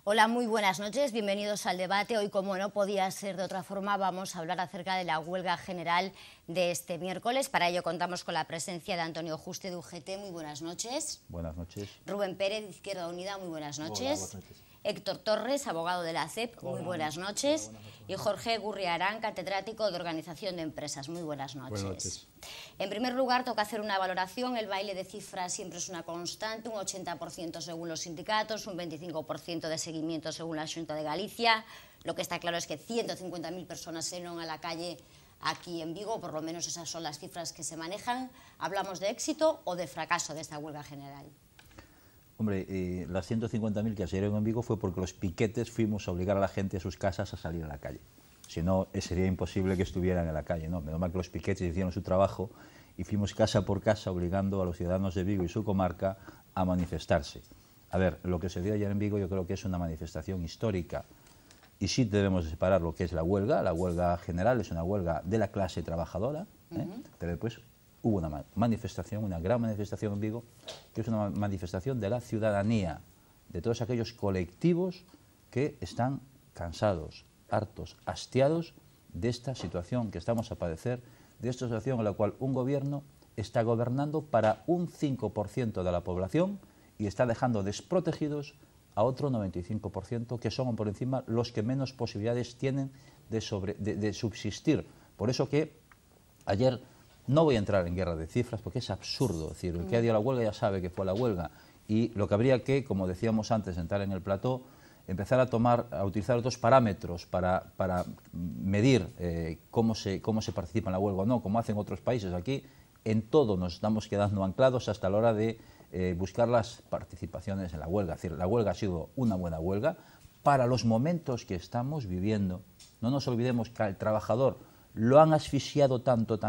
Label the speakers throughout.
Speaker 1: Hola, muy buenas noches, bienvenidos al debate. Hoy, como no podía ser de otra forma, vamos a hablar acerca de la huelga general de este miércoles. Para ello contamos con la presencia de Antonio Juste de UGT. Muy buenas noches.
Speaker 2: Buenas noches.
Speaker 1: Rubén Pérez de Izquierda Unida. Muy buenas noches.
Speaker 3: Hola, buenas noches.
Speaker 1: Héctor Torres, abogado de la CEP. Muy buenas noches. Y Jorge Gurriarán, catedrático de Organización de Empresas. Muy buenas noches.
Speaker 3: Buenas noches.
Speaker 1: En primer lugar, toca hacer una valoración. El baile de cifras siempre es una constante, un 80% según los sindicatos, un 25% de seguimiento según la Xunta de Galicia. Lo que está claro es que 150.000 personas se fueron a la calle aquí en Vigo, por lo menos esas son las cifras que se manejan. ¿Hablamos de éxito o de fracaso de esta huelga general?
Speaker 2: Hombre, las 150.000 que salieron en Vigo fue porque los piquetes fuimos a obligar a la gente a sus casas a salir a la calle. Si no, sería imposible que estuvieran en la calle, ¿no? Menos mal que los piquetes hicieron su trabajo y fuimos casa por casa obligando a los ciudadanos de Vigo y su comarca a manifestarse. A ver, lo que se dio ayer en Vigo yo creo que es una manifestación histórica y sí debemos separar lo que es la huelga general es una huelga de la clase trabajadora, pero después hubo una manifestación, una gran manifestación en Vigo, que es una manifestación de la ciudadanía, de todos aquellos colectivos que están cansados, hartos, hastiados de esta situación que estamos a padecer, de esta situación en la cual un gobierno está gobernando para un 5% de la población y está dejando desprotegidos a otro 95%, que son por encima los que menos posibilidades tienen de subsistir. Por eso que ayer, no voy a entrar en guerra de cifras porque es absurdo, es decir, el que ha dio la huelga ya sabe que fue la huelga y lo que habría que, como decíamos antes de entrar en el plató, empezar a utilizar otros parámetros para medir cómo se participa en la huelga o no, como hacen otros países. Aquí en todo nos estamos quedando anclados hasta la hora de buscar las participaciones en la huelga. Es decir, la huelga ha sido una buena huelga para los momentos que estamos viviendo. No nos olvidemos que al trabajador lo han asfixiado tanto,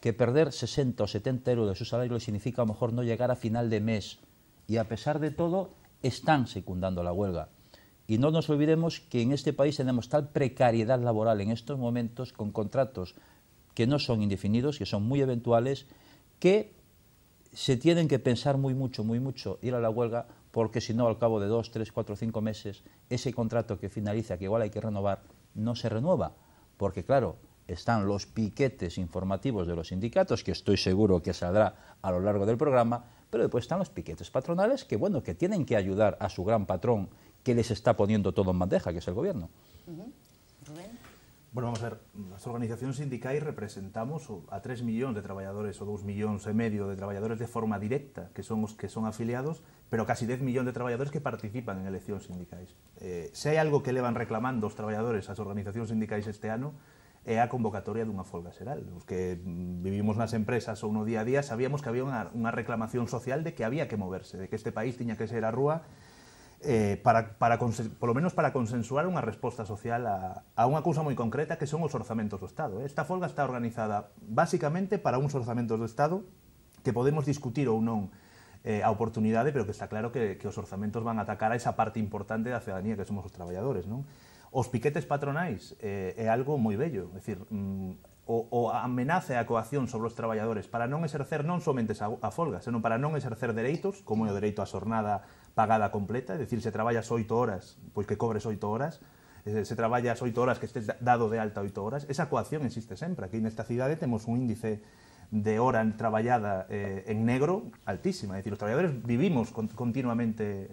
Speaker 2: que perder 60 o 70 euros de su salario le significa a lo mejor no llegar a final de mes. Y a pesar de todo, están secundando la huelga. Y no nos olvidemos que en este país tenemos tal precariedad laboral en estos momentos, con contratos que no son indefinidos, que son muy eventuales, que se tienen que pensar muy mucho ir a la huelga, porque si no, al cabo de 2, 3, 4, 5 meses, ese contrato que finaliza, que igual hay que renovar, no se renueva. Porque claro, están los piquetes informativos de los sindicatos, que estoy seguro que saldrá a lo largo del programa, pero después están los piquetes patronales que, bueno, que tienen que ayudar a su gran patrón que les está poniendo todo en bandeja, que es el gobierno.
Speaker 1: Rubén.
Speaker 3: Bueno, vamos a ver, las organizacións sindicais representamos a 3 millóns de traballadores ou 2,5 millóns de traballadores de forma directa, que son os que son afiliados, pero casi 10 millóns de traballadores que participan en eleccións sindicais. Se hai algo que levan reclamando os traballadores ás organizacións sindicais este ano, é a convocatoria dunha folga xeral. Os que vivimos nas empresas ou no día a día sabíamos que había unha reclamación social de que había que moverse, de que este país tiña que ser a rúa polo menos para consensuar unha resposta social a unha cousa moi concreta que son os orzamentos do Estado. Esta folga está organizada basicamente para uns orzamentos do Estado que podemos discutir ou non a oportunidade, pero que está claro que os orzamentos van a atacar a esa parte importante da ciudadanía que somos os traballadores, non? Os piquetes patronais é algo moi bello, é dicir, a amenaza e a coacción sobre os traballadores para non exercer non somente a folga, senón para non exercer dereitos, como é o dereito á xornada pagada completa, é dicir, se traballas 8 horas, pois que cobres 8 horas, se traballas 8 horas que estés dado de alta 8 horas, esa coacción existe sempre. Aquí nesta cidade temos un índice de hora traballada en negro altísima, é dicir, os traballadores vivimos continuamente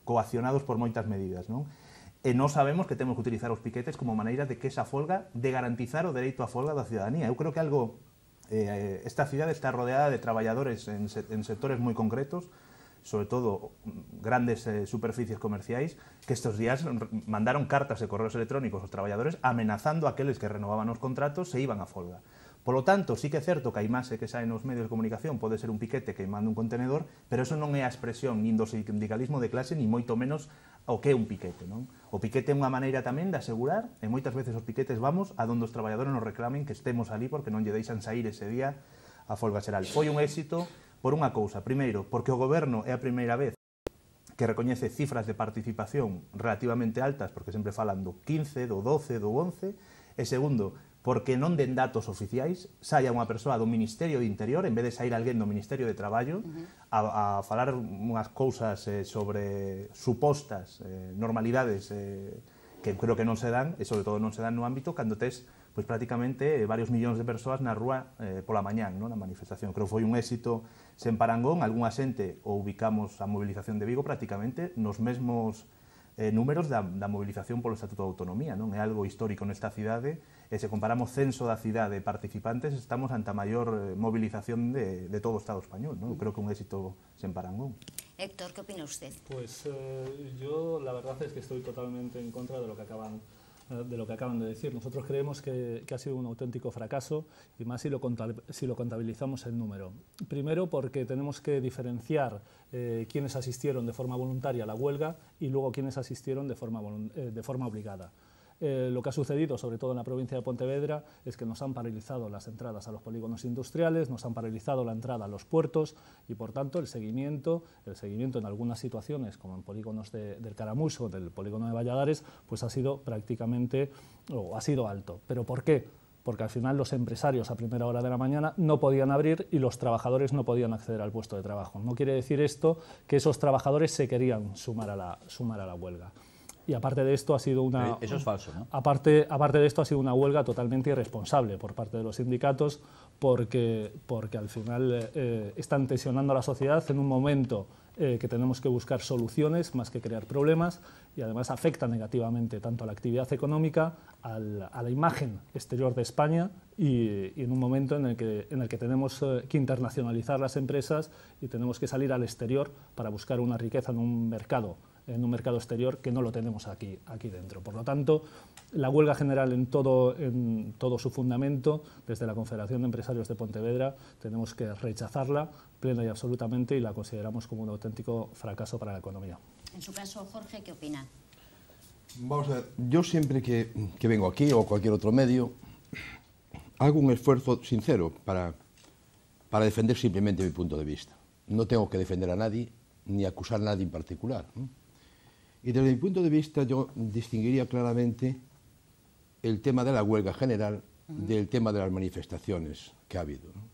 Speaker 3: coaccionados por moitas medidas, non? E nós sabemos que temos que utilizar os piquetes como maneira de que esa folga, de garantizar o dereito á folga da ciudadanía. Eu creo que algo, esta cidade está rodeada de traballadores en sectores moi concretos, sobre todo grandes superficies comerciais, que estes días mandaron cartas de correos electrónicos aos traballadores amenazando a aqueles que renovaban os contratos se iban a folga. Por lo tanto, sí que é certo que a imaxe que sae nos medios de comunicación pode ser un piquete queimando un contenedor, pero eso non é a expresión nin do sindicalismo de clase, ni moito menos o que é un piquete, non? O piquete é unha maneira tamén de asegurar, e moitas veces os piquetes vamos a donde os traballadores nos reclamen que estemos ali porque non lle deixan sair ese día a folga xeral. Foi un éxito por unha cousa. Primeiro, porque o goberno é a primeira vez que recoñece cifras de participación relativamente altas, porque sempre falan do 15, do 12, do 11, e segundo, porque non den datos oficiais, saia unha persoa do Ministerio de Interior, en vez de sair alguén do Ministerio de Traballo, a falar unhas cousas sobre supostas normalidades que creo que non se dan, e sobre todo non se dan no ámbito cando tes pois prácticamente varios millóns de persoas na rúa pola mañán, na manifestación. Creo que foi un éxito sen parangón, algunha xente o ubicamos a movilización de Vigo prácticamente nos mesmos números da movilización polo Estatuto de Autonomía, non? É algo histórico nesta cidade, e se comparamos censo da cidade e participantes, estamos ante a maior movilización de todo o Estado español, non? Creo que un éxito sen parangón.
Speaker 1: Héctor, ¿qué opina usted?
Speaker 4: Pues yo la verdad es que estoy totalmente en contra de lo que acaban de decir. Nosotros creemos que ha sido un auténtico fracaso, y más si lo contabilizamos en número. Primero porque tenemos que diferenciar quienes asistieron de forma voluntaria a la huelga y luego quienes asistieron de forma obligada. Lo que ha sucedido, sobre todo en la provincia de Pontevedra, es que nos han paralizado las entradas a los polígonos industriales, nos han paralizado la entrada a los puertos, y por tanto el seguimiento en algunas situaciones, como en polígonos del Caramuso, del polígono de Valladares, pues ha sido prácticamente, o ha sido alto. ¿Pero por qué? Porque al final los empresarios a primera hora de la mañana no podían abrir y los trabajadores no podían acceder al puesto de trabajo. No quiere decir esto que esos trabajadores se querían sumar a la huelga. Y aparte de esto ha sido una...
Speaker 2: Eso es falso, ¿no?
Speaker 4: Aparte de esto ha sido una huelga totalmente irresponsable por parte de los sindicatos, porque al final están tensionando a la sociedad en un momento que tenemos que buscar soluciones más que crear problemas, y además afecta negativamente tanto a la actividad económica, a la imagen exterior de España, y en un momento en el que tenemos que internacionalizar las empresas y tenemos que salir al exterior para buscar una riqueza en un mercado exterior que no lo tenemos aquí dentro. Por lo tanto, la huelga general en todo su fundamento, desde la Confederación de Empresarios de Pontevedra, tenemos que rechazarla plena y absolutamente, y la consideramos como un auténtico fracaso para la economía.
Speaker 1: En su caso, Jorge, ¿qué opina?
Speaker 5: Vamos a ver, yo siempre que vengo aquí o cualquier otro medio, hago un esfuerzo sincero para defender simplemente mi punto de vista. No tengo que defender a nadie, ni acusar a nadie en particular, ¿no? Y desde mi punto de vista yo distinguiría claramente el tema de la huelga general del tema de las manifestaciones que ha habido, ¿no?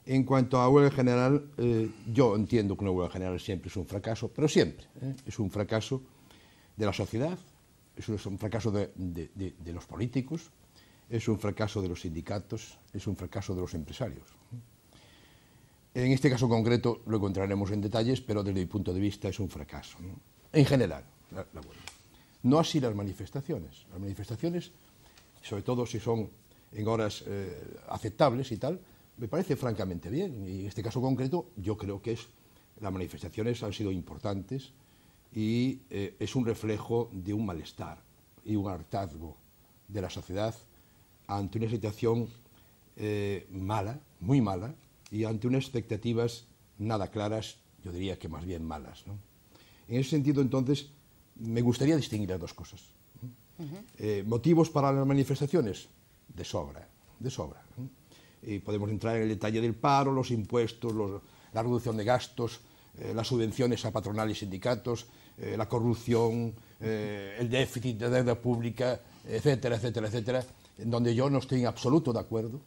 Speaker 5: En cuanto a huelga general, yo entiendo que una huelga general siempre es un fracaso, pero siempre, es un fracaso de la sociedad, es un fracaso de los políticos, es un fracaso de los sindicatos, es un fracaso de los empresarios. En este caso concreto lo encontraremos en detalles, pero desde mi punto de vista es un fracaso, ¿no? En general, la huelga. No así las manifestaciones. Las manifestaciones, sobre todo si son en horas aceptables y tal, me parece francamente bien. Y en este caso concreto yo creo que las manifestaciones han sido importantes y es un reflejo de un malestar y un hartazgo de la sociedad ante una situación mala, muy mala, y ante unas expectativas nada claras, yo diría que más bien malas, ¿no? En ese sentido, entonces, me gustaría distinguir las dos cosas. ¿Motivos para las manifestaciones? De sobra, ¿no? Y podemos entrar en el detalle del paro, los impuestos, la reducción de gastos, las subvenciones a patronal y sindicatos, la corrupción, el déficit de deuda pública, etcétera, etcétera, etcétera, en donde yo no estoy en absoluto de acuerdo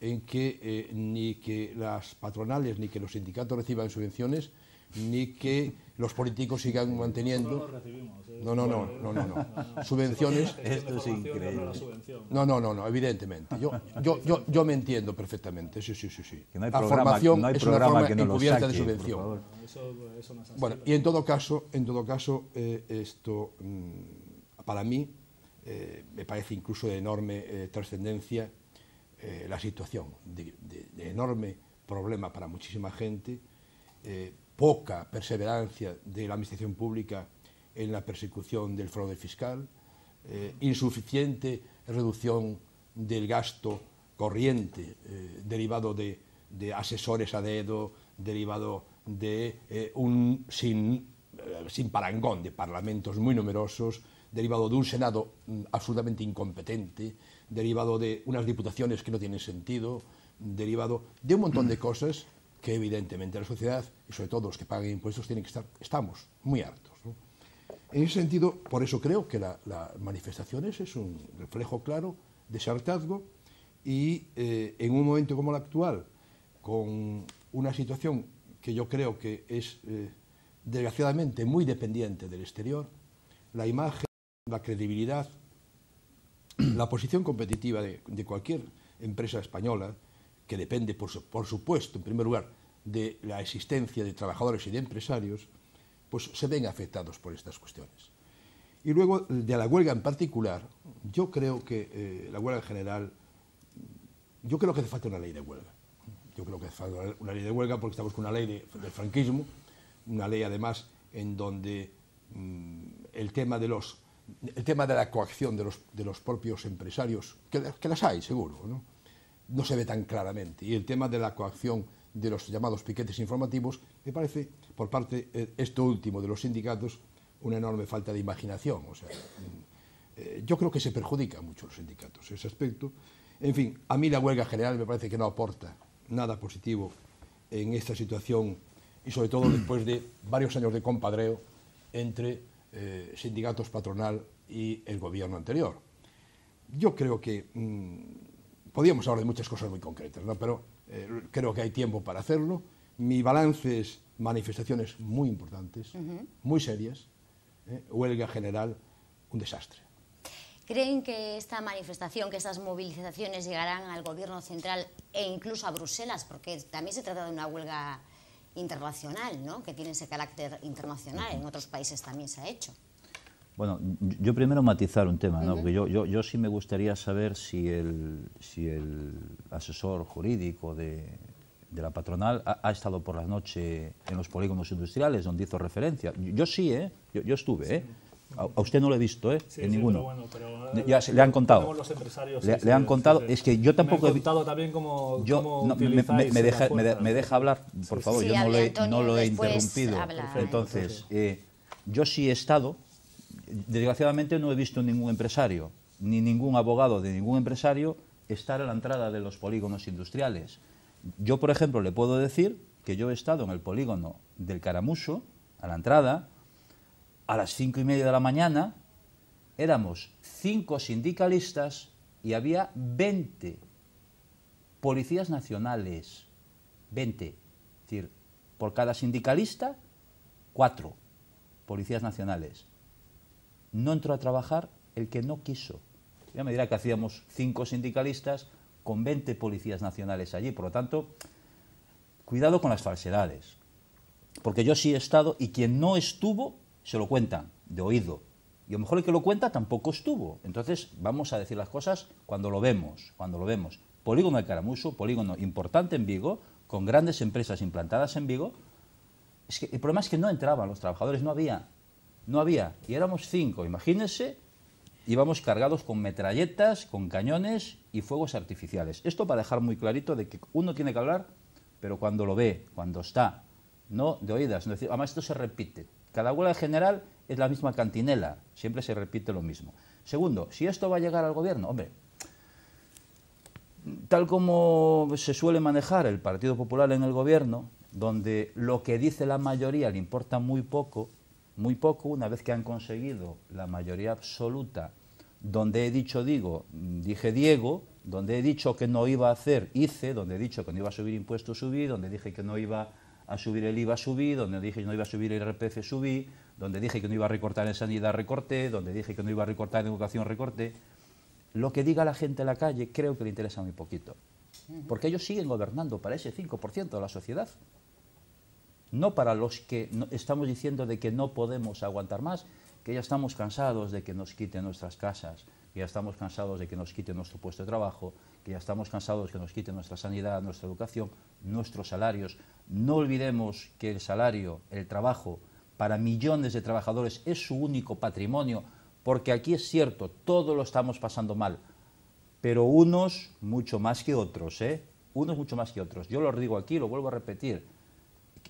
Speaker 5: en que ni que las patronales ni que los sindicatos reciban subvenciones, ni que los políticos sigan manteniendo... No. Subvenciones...
Speaker 2: Esto es increíble.
Speaker 5: No, evidentemente. Yo me entiendo perfectamente, sí.
Speaker 2: Que no hay
Speaker 5: La
Speaker 2: programa,
Speaker 5: formación
Speaker 2: no hay
Speaker 5: es una
Speaker 2: programa
Speaker 5: forma
Speaker 2: que no lo
Speaker 5: encubierta
Speaker 2: saque,
Speaker 5: de subvención.
Speaker 2: por favor.
Speaker 4: Eso no es así.
Speaker 5: Bueno, y en todo caso, esto para mí me parece incluso de enorme trascendencia la situación, de enorme problema para muchísima gente, poca perseverancia de la administración pública en la persecución del fraude fiscal, insuficiente reducción del gasto corriente derivado de asesores a dedo, derivado de un sin parangón de parlamentos muy numerosos, derivado de un Senado absolutamente incompetente, derivado de unas diputaciones que no tienen sentido, derivado de un montón de cosas que evidentemente la sociedad, y sobre todo los que pagan impuestos, estamos muy hartos, ¿no? En ese sentido, por eso creo que las manifestaciones es un reflejo claro de ese hartazgo y en un momento como el actual, con una situación que yo creo que es desgraciadamente muy dependiente del exterior, la imagen, la credibilidad, la posición competitiva de cualquier empresa española, que depende, por supuesto, en primer lugar, de la existencia de trabajadores y de empresarios, pues se ven afectados por estas cuestiones. Y luego, de la huelga en particular, yo creo que la huelga en general, yo creo que hace falta una ley de huelga. Yo creo que hace falta una ley de huelga porque estamos con una ley del franquismo, una ley además en donde el tema de la coacción de los propios empresarios, que las hay seguro, no se ve tan claramente. Y el tema de la coacción de los llamados piquetes informativos, me parece, por parte, esto último de los sindicatos, una enorme falta de imaginación. O sea, yo creo que se perjudica mucho a los sindicatos ese aspecto. En fin, a mí la huelga general me parece que no aporta nada positivo en esta situación y sobre todo después de varios años de compadreo entre sindicatos, patronal y el gobierno anterior. Yo creo que podríamos hablar de muchas cosas muy concretas, ¿no? Pero creo que hay tiempo para hacerlo. Mi balance es manifestaciones muy importantes, muy serias, huelga general, un desastre.
Speaker 1: ¿Creen que esta manifestación, que estas movilizaciones llegarán al gobierno central e incluso a Bruselas? Porque también se trata de una huelga internacional, ¿no?, que tiene ese carácter internacional, en otros países también se ha hecho.
Speaker 2: Bueno, yo primero matizar un tema, ¿no? Porque yo sí me gustaría saber si el asesor jurídico de la patronal ha estado por la noche en los polígonos industriales donde hizo referencia. Yo sí, yo estuve, ¿eh? A usted no lo he visto,
Speaker 4: sí,
Speaker 2: en ninguno.
Speaker 4: Pero
Speaker 2: ya le han contado.
Speaker 4: Los empresarios,
Speaker 2: le han contado. Es que yo tampoco
Speaker 4: he contado también cómo
Speaker 2: me deja hablar, por favor.
Speaker 1: Sí,
Speaker 2: yo no lo he interrumpido.
Speaker 1: Entonces,
Speaker 2: yo sí he estado. Desgraciadamente no he visto ningún empresario, ni ningún abogado de ningún empresario estar a la entrada de los polígonos industriales. Yo, por ejemplo, le puedo decir que yo he estado en el polígono del Caramuso, a la entrada, a las 5:30 de la mañana, éramos 5 sindicalistas y había 20 policías nacionales. 20. Es decir, por cada sindicalista, 4 policías nacionales. No entró a trabajar el que no quiso. Ya me dirá que hacíamos 5 sindicalistas con 20 policías nacionales allí. Por lo tanto, cuidado con las falsedades. Porque yo sí he estado y quien no estuvo se lo cuentan de oído. Y a lo mejor el que lo cuenta tampoco estuvo. Entonces vamos a decir las cosas cuando lo vemos. Polígono de Caramuso, polígono importante en Vigo, con grandes empresas implantadas en Vigo. Es que el problema es que no entraban los trabajadores, no había. Y éramos 5, imagínense, íbamos cargados con metralletas, con cañones y fuegos artificiales. Esto para dejar muy clarito de que uno tiene que hablar, pero cuando lo ve, cuando está, no de oídas. No decir, además esto se repite. Cada huelga general es la misma cantinela, siempre se repite lo mismo. Segundo, si esto va a llegar al gobierno, hombre, tal como se suele manejar el Partido Popular en el gobierno, donde lo que dice la mayoría le importa muy poco, una vez que han conseguido la mayoría absoluta, donde he dicho digo, dije Diego, donde he dicho que no iba a hacer, hice, donde he dicho que no iba a subir impuestos, subí, donde dije que no iba a subir el IVA, subí, donde dije que no iba a subir el IRPF, subí, donde dije que no iba a recortar en sanidad, recorté, donde dije que no iba a recortar en educación, recorté. Lo que diga la gente en la calle creo que le interesa muy poquito, porque ellos siguen gobernando para ese 5% de la sociedad. No para los que estamos diciendo de que no podemos aguantar más, que ya estamos cansados de que nos quiten nuestras casas, que ya estamos cansados de que nos quiten nuestro puesto de trabajo, que ya estamos cansados de que nos quiten nuestra sanidad, nuestra educación, nuestros salarios. No olvidemos que el salario, el trabajo, para millones de trabajadores es su único patrimonio, porque aquí es cierto, todos lo estamos pasando mal, pero unos mucho más que otros, Unos mucho más que otros. Yo lo digo aquí, lo vuelvo a repetir.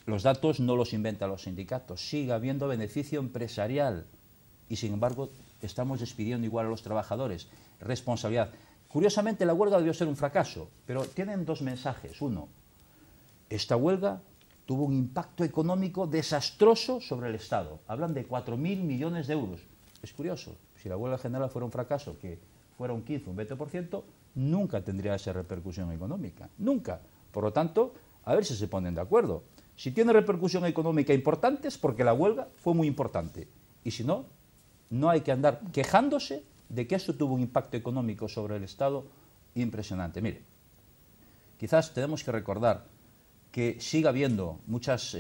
Speaker 2: Los datos no los inventan los sindicatos, sigue habiendo beneficio empresarial y sin embargo estamos despidiendo igual a los trabajadores. Responsabilidad. Curiosamente la huelga debió ser un fracaso, pero tienen 2 mensajes. Uno, esta huelga tuvo un impacto económico desastroso sobre el Estado. Hablan de 4.000 millones de euros. Es curioso, si la huelga general fuera un fracaso, que fuera un 15, un 20%, nunca tendría esa repercusión económica, nunca. Por lo tanto, a ver si se ponen de acuerdo. Si tiene repercusión económica importante es porque la huelga fue muy importante. Y si no, no hay que andar quejándose de que eso tuvo un impacto económico sobre el Estado impresionante. Mire, quizás tenemos que recordar que sigue habiendo muchas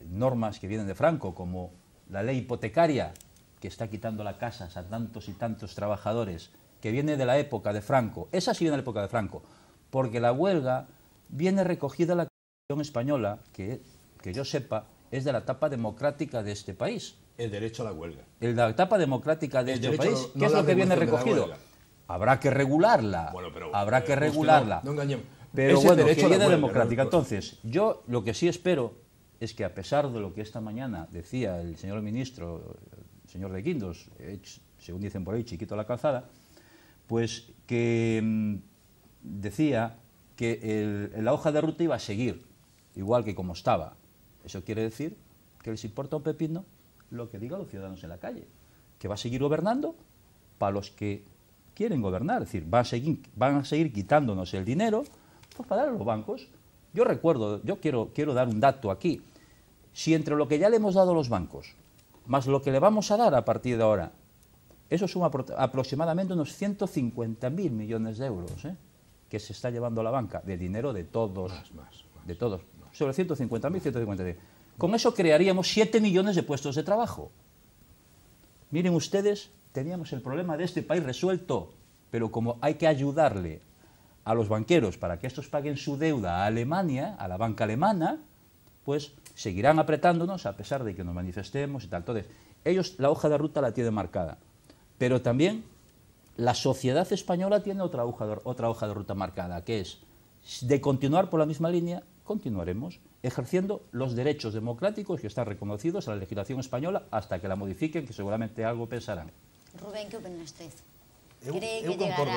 Speaker 2: normas que vienen de Franco, como la ley hipotecaria, que está quitando las casas a tantos y tantos trabajadores, que viene de la época de Franco. Esa sí viene de la época de Franco, porque la huelga viene recogida en la Constitución española, que yo sepa, es de la etapa democrática de este país.
Speaker 5: El derecho a la huelga.
Speaker 2: La etapa democrática de este país,
Speaker 5: no
Speaker 2: ¿qué es lo que viene recogido? Habrá que regularla,
Speaker 5: bueno, pero,
Speaker 2: habrá que regularla.
Speaker 5: No engañemos.
Speaker 2: Pero
Speaker 5: Ese
Speaker 2: bueno, que
Speaker 5: derecho a la
Speaker 2: viene
Speaker 5: huelga,
Speaker 2: democrática.
Speaker 5: ¿no?
Speaker 2: Entonces, yo lo que sí espero es que, a pesar de lo que esta mañana decía el señor ministro, el señor de Guindos, según dicen por ahí, chiquito a la calzada, pues que decía que la hoja de ruta iba a seguir, igual que como estaba. Eso quiere decir que les importa un pepino lo que digan los ciudadanos en la calle, que va a seguir gobernando para los que quieren gobernar, es decir, van a seguir quitándonos el dinero pues para dar a los bancos. Yo recuerdo, yo quiero dar un dato aquí, si entre lo que ya le hemos dado a los bancos, más lo que le vamos a dar a partir de ahora, eso suma aproximadamente unos 150.000 millones de euros, que se está llevando la banca, de dinero de todos, de todos, sobre 150.000, 150.000. Con eso crearíamos 7 millones de puestos de trabajo. Miren ustedes, teníamos el problema de este país resuelto, pero como hay que ayudarle a los banqueros para que estos paguen su deuda a Alemania, a la banca alemana, pues seguirán apretándonos a pesar de que nos manifestemos y tal. Entonces, ellos la hoja de ruta la tienen marcada, pero también la sociedad española tiene otra hoja de ruta marcada, que es de continuar por la misma línea, continuaremos ejerciendo los derechos democráticos que están reconocidos a la legislación española hasta que la modifiquen, que seguramente algo pensarán.
Speaker 1: Rubén, que opina usted?
Speaker 3: Eu
Speaker 1: Cree
Speaker 3: concordo,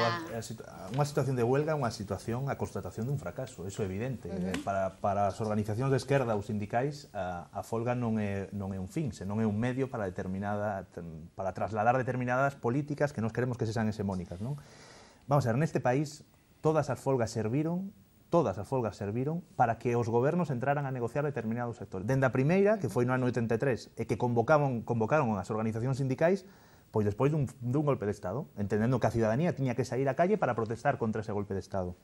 Speaker 3: unha situación de huelga é unha situación, a constatación dun fracaso, eso é evidente. Para as organizacións de esquerda ou sindicais, a folga non é un fin, senón é un medio para trasladar determinadas políticas que nós queremos que sexan hexemónicas, non? Vamos a ver, neste país todas as folgas serviron para que os gobernos entraran a negociar determinados sectores. Dende a primeira, que foi no ano 83, e que convocaron as organizacións sindicais, pois despois dun golpe de Estado, entendendo que a ciudadanía tiña que sair á calle para protestar contra ese golpe de Estado.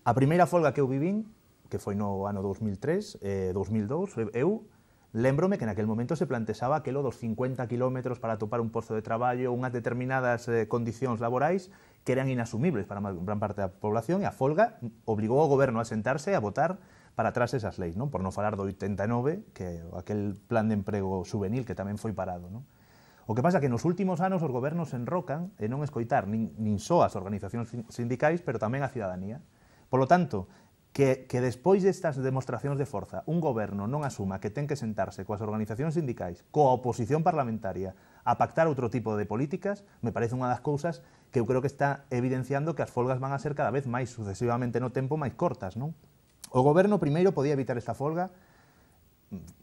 Speaker 3: A primeira folga que eu vivín, que foi no ano 2003, 2002, eu lémbrome que naquel momento se plantexaba aquelo dos 50 kilómetros para atopar un posto de traballo, unhas determinadas condicións laborais que eran inasumibles para gran parte da población, e a folga obligou ao goberno a sentarse e a votar para atrás esas leis, non? Por non falar do 89, que aquel plan de emprego juvenil que tamén foi parado, non? O que pasa é que nos últimos anos os gobernos se enrocan en non escoitar nin só as organizacións sindicais, pero tamén a ciudadanía. Por lo tanto, que despois destas demostracións de forza un goberno non asuma que ten que sentarse coas organizacións sindicais, coa oposición parlamentaria, a pactar outro tipo de políticas, me parece unha das cousas que eu creo que está evidenciando que as folgas van a ser cada vez máis sucesivamente no tempo máis cortas, non? O goberno primeiro podía evitar esta folga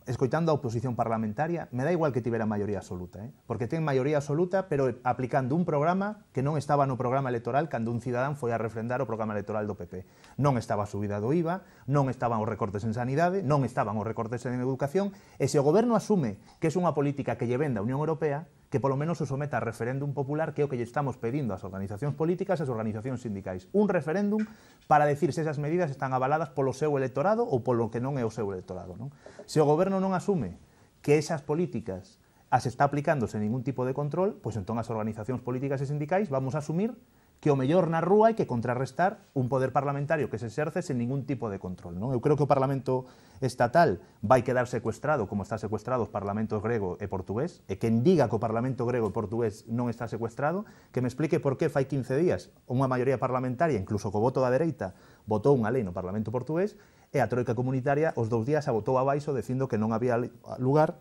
Speaker 3: escoitando a oposición parlamentaria, me da igual que tivera maioría absoluta, porque ten maioría absoluta, pero aplicando un programa que non estaba no programa electoral cando un cidadán foi a refrendar o programa electoral do PP. Non estaba a subida do IVA, non estaban os recortes en sanidade, non estaban os recortes en educación, e se o goberno asume que é unha política que lle vende a Unión Europea, que polo menos se someta a referéndum popular, que é o que lle estamos pedindo ás organizacións políticas e ás organizacións sindicais. Un referéndum para decir se esas medidas están avaladas polo seu electorado ou polo que non é o seu electorado, non? Se o goberno non asume que esas políticas as está aplicando sen ningún tipo de control, pois entón as organizacións políticas e sindicais vamos a asumir que o mellor na rúa hai que contrarrestar un poder parlamentario que se exerce sen ningún tipo de control, non? Eu creo que o Parlamento estatal vai quedar secuestrado como está secuestrado os parlamentos grego e portugués, e quen diga que o Parlamento grego e portugués non está secuestrado, que me explique por que fai 15 días unha maioría parlamentaria, incluso co voto da dereita, votou unha lei no Parlamento portugués, e a troika comunitaria os 2 días a votou abaixo dicindo que non había lugar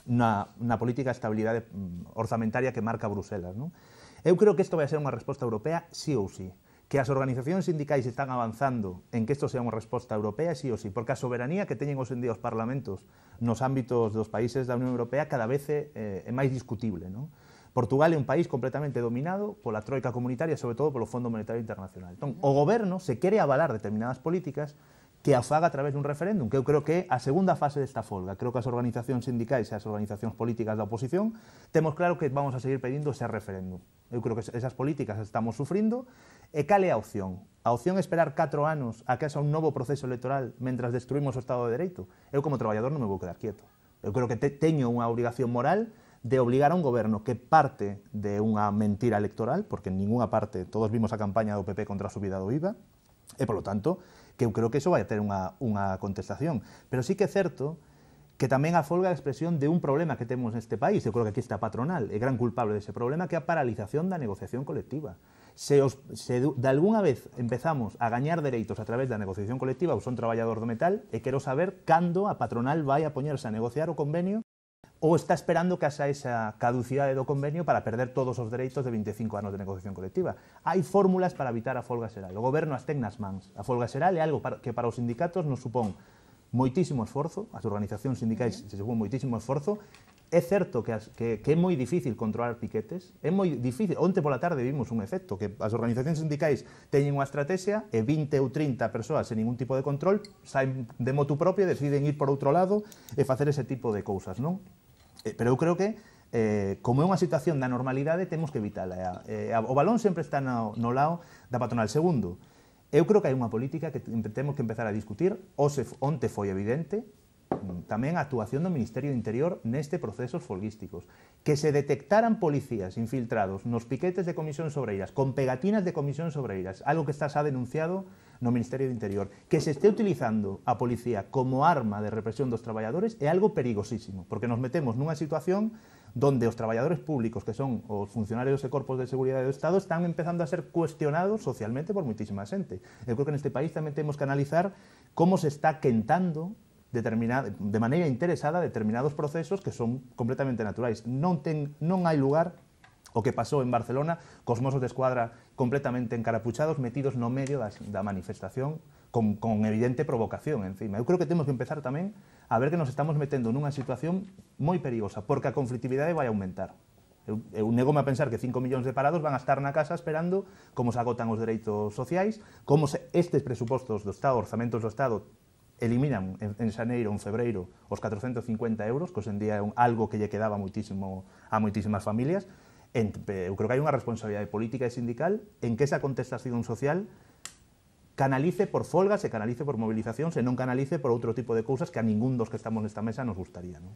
Speaker 3: na política de estabilidade orzamentaria que marca Bruselas, non? Eu creo que isto vai ser unha resposta europea sí ou sí. Que as organizacións sindicais están avanzando en que isto sea unha resposta europea sí ou sí, porque a soberanía que teñen hoxe en día os parlamentos nos ámbitos dos países da Unión Europea cada vez é máis discutible, non? Portugal é un país completamente dominado pola troika comunitaria, sobre todo polo Fondo Monetario Internacional. Entón, o goberno se quere avalar determinadas políticas que a faga a través dun referéndum, que eu creo que é a segunda fase desta folga. Creo que as organizacións sindicais e as organizacións políticas da oposición temos claro que vamos a seguir pedindo ese referéndum. Eu creo que esas políticas estamos sufrindo. E cal é a opción? A opción é esperar 4 anos a que haxa un novo proceso electoral mentras destruímos o Estado de Dereito? Eu como traballador non me vou quedar quieto. Eu creo que teño unha obrigación moral de obligar a un goberno que parte de unha mentira electoral, porque en ninguna parte, todos vimos a campaña do PP contra a subida do IVA, e, polo tanto, que eu creo que iso vai a ter unha contestación. Pero sí que é certo que tamén a folga é a expresión de un problema que temos neste país. Eu creo que aquí está a patronal, é gran culpable dese problema, que é a paralización da negociación colectiva. Se de alguna vez empezamos a gañar dereitos a través da negociación colectiva, eu son traballador do metal, e quero saber cando a patronal vai a poñerse a negociar o convenio ou está esperando que haxa esa caducidade do convenio para perder todos os dereitos de 25 anos de negociación colectiva. Hai fórmulas para evitar a folga xeral. O goberno as ten nas mans. A folga xeral é algo que para os sindicatos nos supón moitísimo esforzo, as organizacións sindicais se supón moitísimo esforzo. É certo que é moi difícil controlar piquetes, é moi difícil. Onte pola tarde vimos un efecto, que as organizacións sindicais teñen unha estrategia e 20 ou 30 persoas sen ningún tipo de control saen de motu propio e deciden ir por outro lado e facer ese tipo de cousas, non? Pero eu creo que, como é unha situación da normalidade, temos que evitala. O balón sempre está no lado da patronal. Segundo, eu creo que hai unha política que temos que empezar a discutir. Onte foi evidente tamén a actuación do Ministerio do Interior neste procesos folguísticos. Que se detectaran policías infiltrados nos piquetes de comisións obreiras, con pegatinas de comisións obreiras, algo que está xa denunciado no Ministerio do Interior. Que se este utilizando a policía como arma de represión dos traballadores é algo perigosísimo, porque nos metemos nunha situación donde os traballadores públicos, que son os funcionarios e corpos de seguridade do Estado, están empezando a ser cuestionados socialmente por moitísima xente. Eu creo que neste país tamén temos que analizar como se está quentando de maneira interesada determinados procesos que son completamente naturais. Non hai lugar o que pasou en Barcelona cos mozos de escuadra completamente encarapuchados, metidos no medio da manifestación con evidente provocación encima. Eu creo que temos que empezar tamén a ver que nos estamos metendo nunha situación moi perigosa, porque a conflictividade vai aumentar. Eu negome a pensar que 5 millóns de parados van a estar na casa esperando como se agotan os dereitos sociais, como estes presupostos do Estado, orzamentos do Estado, eliminan en xaneiro, en febreiro, os 450 euros, que hoxe en día é algo que lle quedaba moitísimo a moitísimas familias. Eu creo que hai unha responsabilidade política e sindical en que esa contestación social canalice por folgas e canalice por movilizacións e non canalice por outro tipo de cousas que a ningún dos que estamos nesta mesa nos gustaría, non?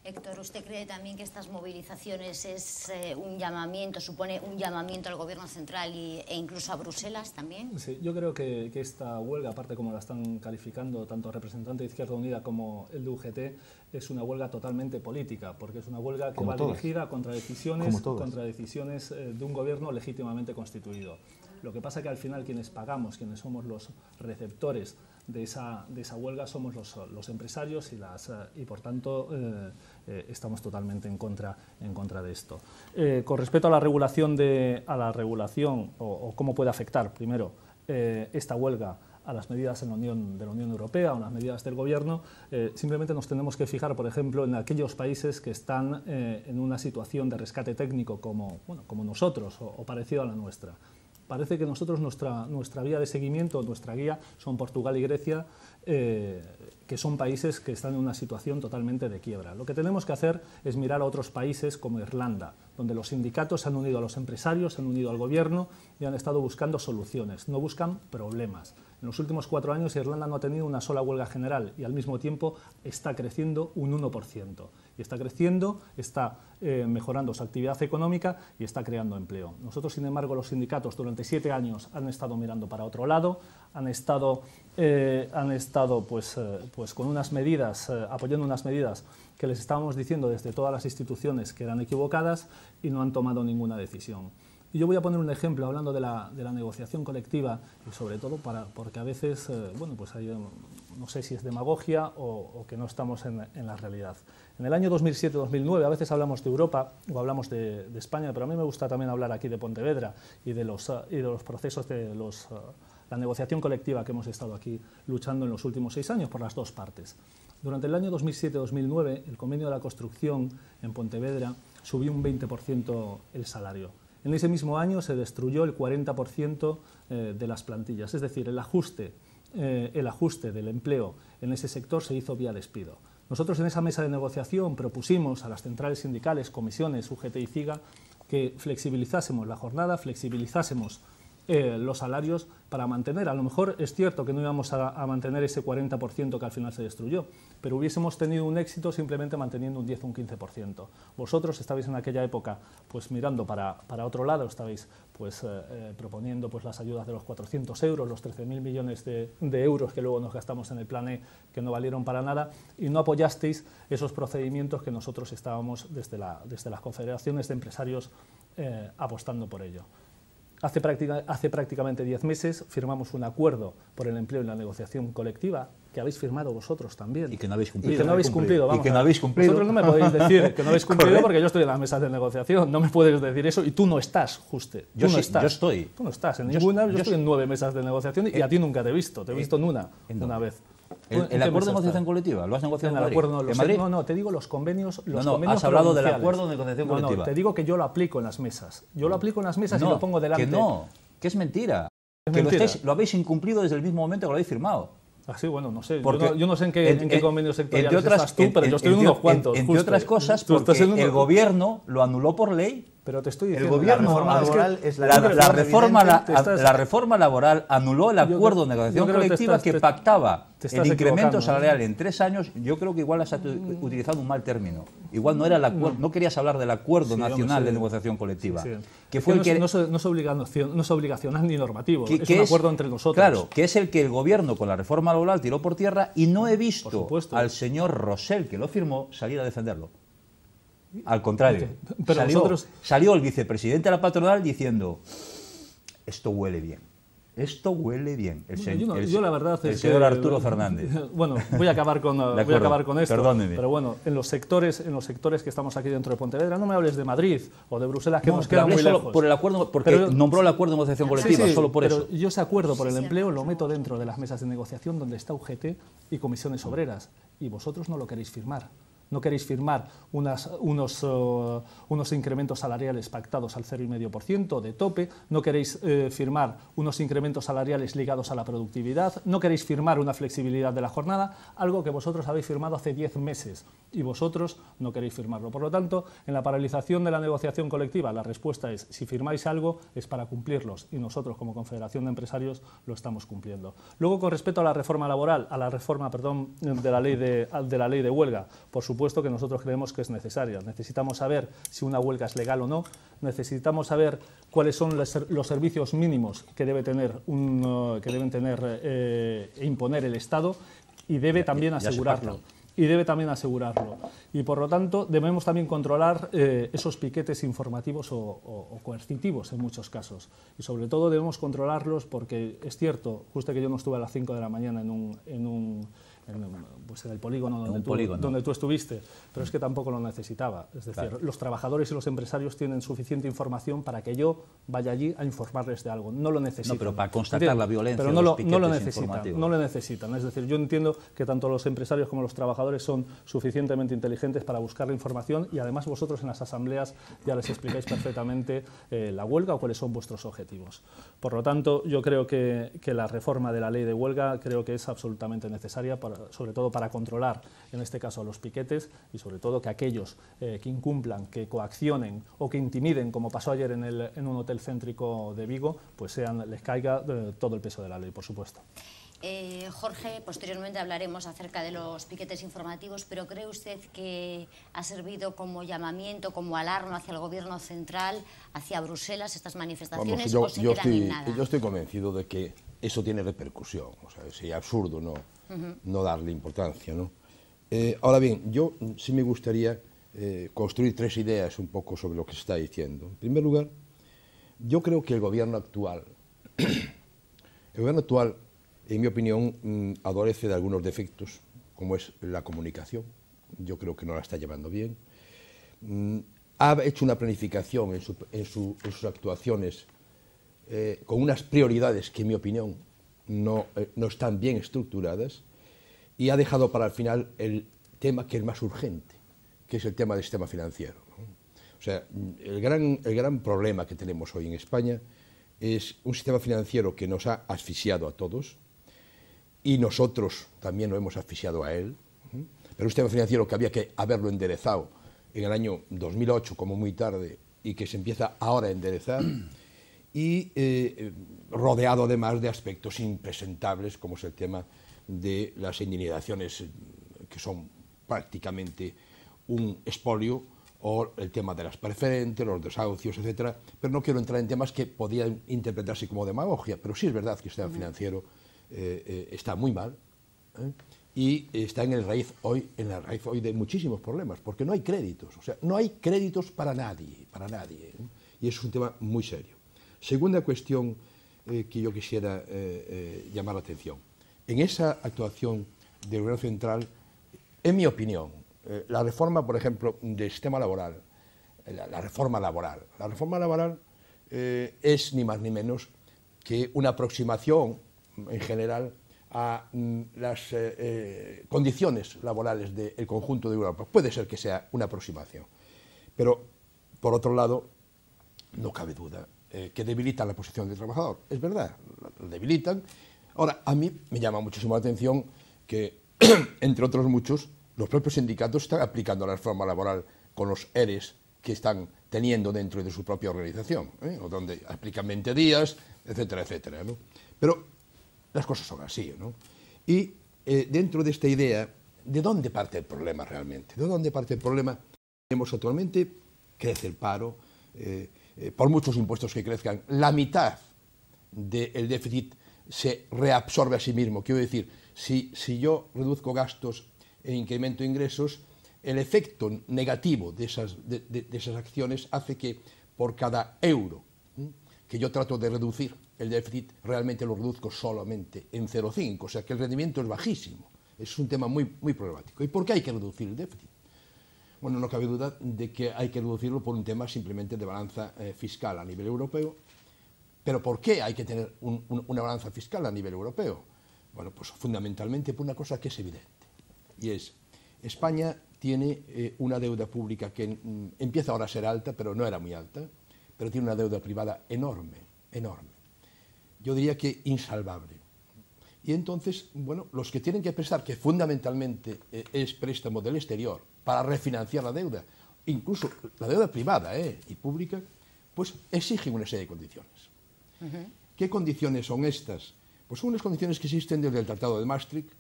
Speaker 1: Héctor, ¿usted cree también que estas movilizaciones es un llamamiento, supone un llamamiento al gobierno central e incluso a Bruselas también?
Speaker 4: Sí, yo creo que esta huelga, aparte como la están calificando tanto el representante de Izquierda Unida como el de UGT, es una huelga totalmente política, porque es una huelga que va dirigida contra decisiones de un gobierno legítimamente constituido. Lo que pasa es que al final quienes pagamos, quienes somos los receptores de esa huelga somos los empresarios y por tanto estamos totalmente en contra de esto. Con respecto a la regulación o cómo puede afectar primero esta huelga a las medidas de la Unión Europea o las medidas del Gobierno, simplemente nos tenemos que fijar, por ejemplo, en aquellos países que están en una situación de rescate técnico como nosotros o parecido a la nuestra. Parece que nosotros, nuestra vía de seguimiento, nuestra guía, son Portugal y Grecia, que son países que están en una situación totalmente de quiebra. Lo que tenemos que hacer es mirar a otros países como Irlanda, donde los sindicatos se han unido a los empresarios, se han unido al gobierno y han estado buscando soluciones, no buscan problemas. En los últimos 4 años Irlanda no ha tenido una sola huelga general y al mismo tiempo está creciendo un 1%. Y está creciendo, está mejorando su actividad económica y está creando empleo. Nosotros, sin embargo, los sindicatos durante 7 años han estado mirando para otro lado, han estado con unas medidas, apoyando unas medidas que les estábamos diciendo desde todas las instituciones que eran equivocadas y no han tomado ninguna decisión. Y yo voy a poner un ejemplo hablando de la negociación colectiva y sobre todo porque a veces, no sé si es demagogia o que no estamos en la realidad. En el año 2007-2009 a veces hablamos de Europa o hablamos de España, pero a mí me gusta también hablar aquí de Pontevedra y de los procesos de la negociación colectiva que hemos estado aquí luchando en los últimos 6 años por las dos partes. Durante el año 2007-2009, el convenio de la construcción en Pontevedra subió un 20% el salario. En ese mismo año se destruyó el 40% de las plantillas, es decir, el ajuste del empleo en ese sector se hizo vía despido. Nosotros en esa mesa de negociación propusimos a las centrales sindicales, comisiones, UGT y CIGA, que flexibilizásemos la jornada, flexibilizásemos los salarios para mantener. A lo mejor es cierto que no íbamos a mantener ese 40% que al final se destruyó, pero hubiésemos tenido un éxito simplemente manteniendo un 10 o un 15%. Vosotros estabais en aquella época pues mirando para otro lado, estabais pues proponiendo pues las ayudas de los 400 euros, los 13.000 millones de euros que luego nos gastamos en el plan E, que no valieron para nada, y no apoyasteis esos procedimientos que nosotros estábamos desde las confederaciones de empresarios apostando por ello. Hace prácticamente 10 meses firmamos un acuerdo por el empleo y la negociación colectiva que habéis firmado vosotros también.
Speaker 2: Y que no habéis cumplido.
Speaker 4: Y que no habéis cumplido, vamos.
Speaker 2: Y que no habéis cumplido.
Speaker 4: Vosotros no me podéis decir que no habéis cumplido porque yo estoy en las mesas de negociación. No me puedes decir eso y tú no estás, Juste.
Speaker 2: Yo estoy.
Speaker 4: Tú no estás en ninguna. Yo estoy en 9 mesas de negociación y a ti nunca te he visto. Te he visto en una vez.
Speaker 2: ¿El acuerdo de negociación colectiva? ¿Lo has negociado
Speaker 4: en Madrid? No, te digo los convenios.
Speaker 2: Has hablado del acuerdo de negociación colectiva.
Speaker 4: No, te digo que yo lo aplico en las mesas. Yo lo aplico en las mesas y lo pongo delante.
Speaker 2: Que no, que es mentira. Lo habéis incumplido desde el mismo momento que lo habéis firmado.
Speaker 4: Ah, sí, bueno, no sé. Yo no sé en qué convenios sectoriales estás tú, pero yo estoy en unos cuantos.
Speaker 2: Entre otras cosas, porque el gobierno lo anuló por ley.
Speaker 4: Pero te estoy diciendo,
Speaker 3: el gobierno,
Speaker 2: la reforma laboral anuló el acuerdo de negociación colectiva que pactaba el incremento salarial en 3 años. Yo creo que igual has utilizado un mal término. Igual no era el acuerdo, no querías hablar del acuerdo nacional de negociación colectiva.
Speaker 4: Que fue no es obligacional ni normativo, es un acuerdo entre nosotros.
Speaker 2: Claro, que es el que el gobierno con la reforma laboral tiró por tierra y no he visto al señor Rosell, que lo firmó, salir a defenderlo. Al contrario, salió el vicepresidente de la patronal diciendo esto huele bien, esto huele bien.
Speaker 4: Yo la verdad
Speaker 2: el señor Arturo Fernández.
Speaker 4: Bueno, voy a acabar con esto.
Speaker 2: Perdóneme.
Speaker 4: Pero bueno, en los sectores que estamos aquí dentro de Pontevedra, no me hables de Madrid o de Bruselas, que nos queda muy lejos.
Speaker 2: Por el acuerdo, porque nombró el acuerdo de negociación colectiva, solo por eso.
Speaker 4: Yo ese acuerdo por el empleo lo meto dentro de las mesas de negociación donde está UGT y comisiones obreras, y vosotros no lo queréis firmar. No queréis firmar unos incrementos salariales pactados al 0,5% de tope, no queréis firmar unos incrementos salariales ligados a la productividad, no queréis firmar una flexibilidad de la jornada, algo que vosotros habéis firmado hace 10 meses y vosotros no queréis firmarlo. Por lo tanto, en la paralización de la negociación colectiva, la respuesta es, si firmáis algo, es para cumplirlos y nosotros como Confederación de Empresarios lo estamos cumpliendo. Luego, con respecto a la reforma laboral, de la ley de huelga, por supuesto que nosotros creemos que es necesaria. Necesitamos saber si una huelga es legal o no, necesitamos saber cuáles son los servicios mínimos que deben imponer el Estado y debe también asegurarlo. Y por lo tanto debemos también controlar esos piquetes informativos o coercitivos en muchos casos. Y sobre todo debemos controlarlos porque es cierto, justo que yo no estuve a las 5 de la mañana en el polígono donde tú estuviste, pero es que tampoco lo necesitaba. Es decir, claro, los trabajadores y los empresarios tienen suficiente información para que yo vaya allí a informarles de algo. No lo necesitan.
Speaker 2: No, pero para constatar la violencia,
Speaker 4: pero no lo necesitan. Es decir, yo entiendo que tanto los empresarios como los trabajadores son suficientemente inteligentes para buscar la información y además vosotros en las asambleas ya les explicáis perfectamente la huelga o cuáles son vuestros objetivos. Por lo tanto, yo creo que la reforma de la ley de huelga creo que es absolutamente necesaria, sobre todo para controlar, en este caso, a los piquetes y sobre todo que aquellos que incumplan, que coaccionen o que intimiden, como pasó ayer en un hotel céntrico de Vigo, pues les caiga todo el peso de la ley, por supuesto.
Speaker 1: Jorge, posteriormente hablaremos acerca de los piquetes informativos, pero ¿cree usted que ha servido como llamamiento, como alarma hacia el Gobierno central, hacia Bruselas, estas manifestaciones, o se quedan en nada?
Speaker 5: Yo estoy convencido de que eso tiene repercusión, o sea, sería absurdo no darle importancia, ¿no? Ahora bien, yo sí me gustaría construir 3 ideas un poco sobre lo que se está diciendo. En primer lugar, yo creo que el gobierno actual, en mi opinión, adolece de algunos defectos, como es la comunicación. Yo creo que no la está llevando bien. Ha hecho una planificación en sus actuaciones con unas prioridades que, en mi opinión, no están bien estructuradas. y ha dejado para el final el tema que es más urgente, que es el tema del sistema financiero, ¿no? O sea, el gran problema que tenemos hoy en España es un sistema financiero que nos ha asfixiado a todos, y nosotros también lo hemos asfixiado a él, pero un sistema financiero que había que haberlo enderezado en el año 2008 como muy tarde y que se empieza ahora a enderezar, y rodeado además de aspectos impresentables como es el tema de las indemnizaciones que son prácticamente un expolio, o el tema de las preferentes, los desahucios, etcétera, pero no quiero entrar en temas que podían interpretarse como demagogia, pero sí es verdad que el sistema financiero está muy mal, y está en la raíz hoy de muchísimos problemas, porque no hay créditos, o sea, no hay créditos para nadie, y eso es un tema muy serio. Segunda cuestión que yo quisiera llamar la atención. En esa actuación del Gobierno central, en mi opinión, la reforma, por ejemplo, del sistema laboral, la reforma laboral es ni más ni menos que una aproximación en general a las condiciones laborales del conjunto de Europa. Puede ser que sea una aproximación, pero por otro lado no cabe duda que debilitan la posición del trabajador. Es verdad, la debilitan. Ahora, a mí me llama muchísimo la atención que, entre otros muchos, los propios sindicatos están aplicando la reforma laboral con los ERES que están teniendo dentro de su propia organización, o donde aplican 20 días, etcétera, etcétera, ¿no? Pero las cosas son así, ¿no? Y dentro de esta idea, ¿de dónde parte el problema realmente? ¿De dónde parte el problema? Tenemos actualmente, crece el paro, por muchos impuestos que crezcan, la mitad del déficit se reabsorbe a sí mismo. Quiero decir, si yo reduzco gastos e incremento ingresos, el efecto negativo de esas acciones hace que por cada euro que yo trato de reducir el déficit, realmente lo reduzco solamente en 0,5, o sea que el rendimiento es bajísimo. Es un tema muy, muy problemático. ¿Y por qué hay que reducir el déficit? Bueno, no cabe duda de que hay que reducirlo por un tema simplemente de balanza fiscal a nivel europeo. ¿Pero por qué hay que tener una balanza fiscal a nivel europeo? Bueno, pues fundamentalmente por una cosa que es evidente, y es, España tiene una deuda pública que empieza ahora a ser alta, pero no era muy alta, pero tiene una deuda privada enorme, enorme. Yo diría que insalvable. Y entonces, bueno, los que tienen que prestar, que fundamentalmente es préstamo del exterior, para refinanciar la deuda, incluso la deuda privada y pública, pues exigen una serie de condiciones. ¿Qué condiciones son estas? Pues son unas condiciones que existen desde el Tratado de Maastricht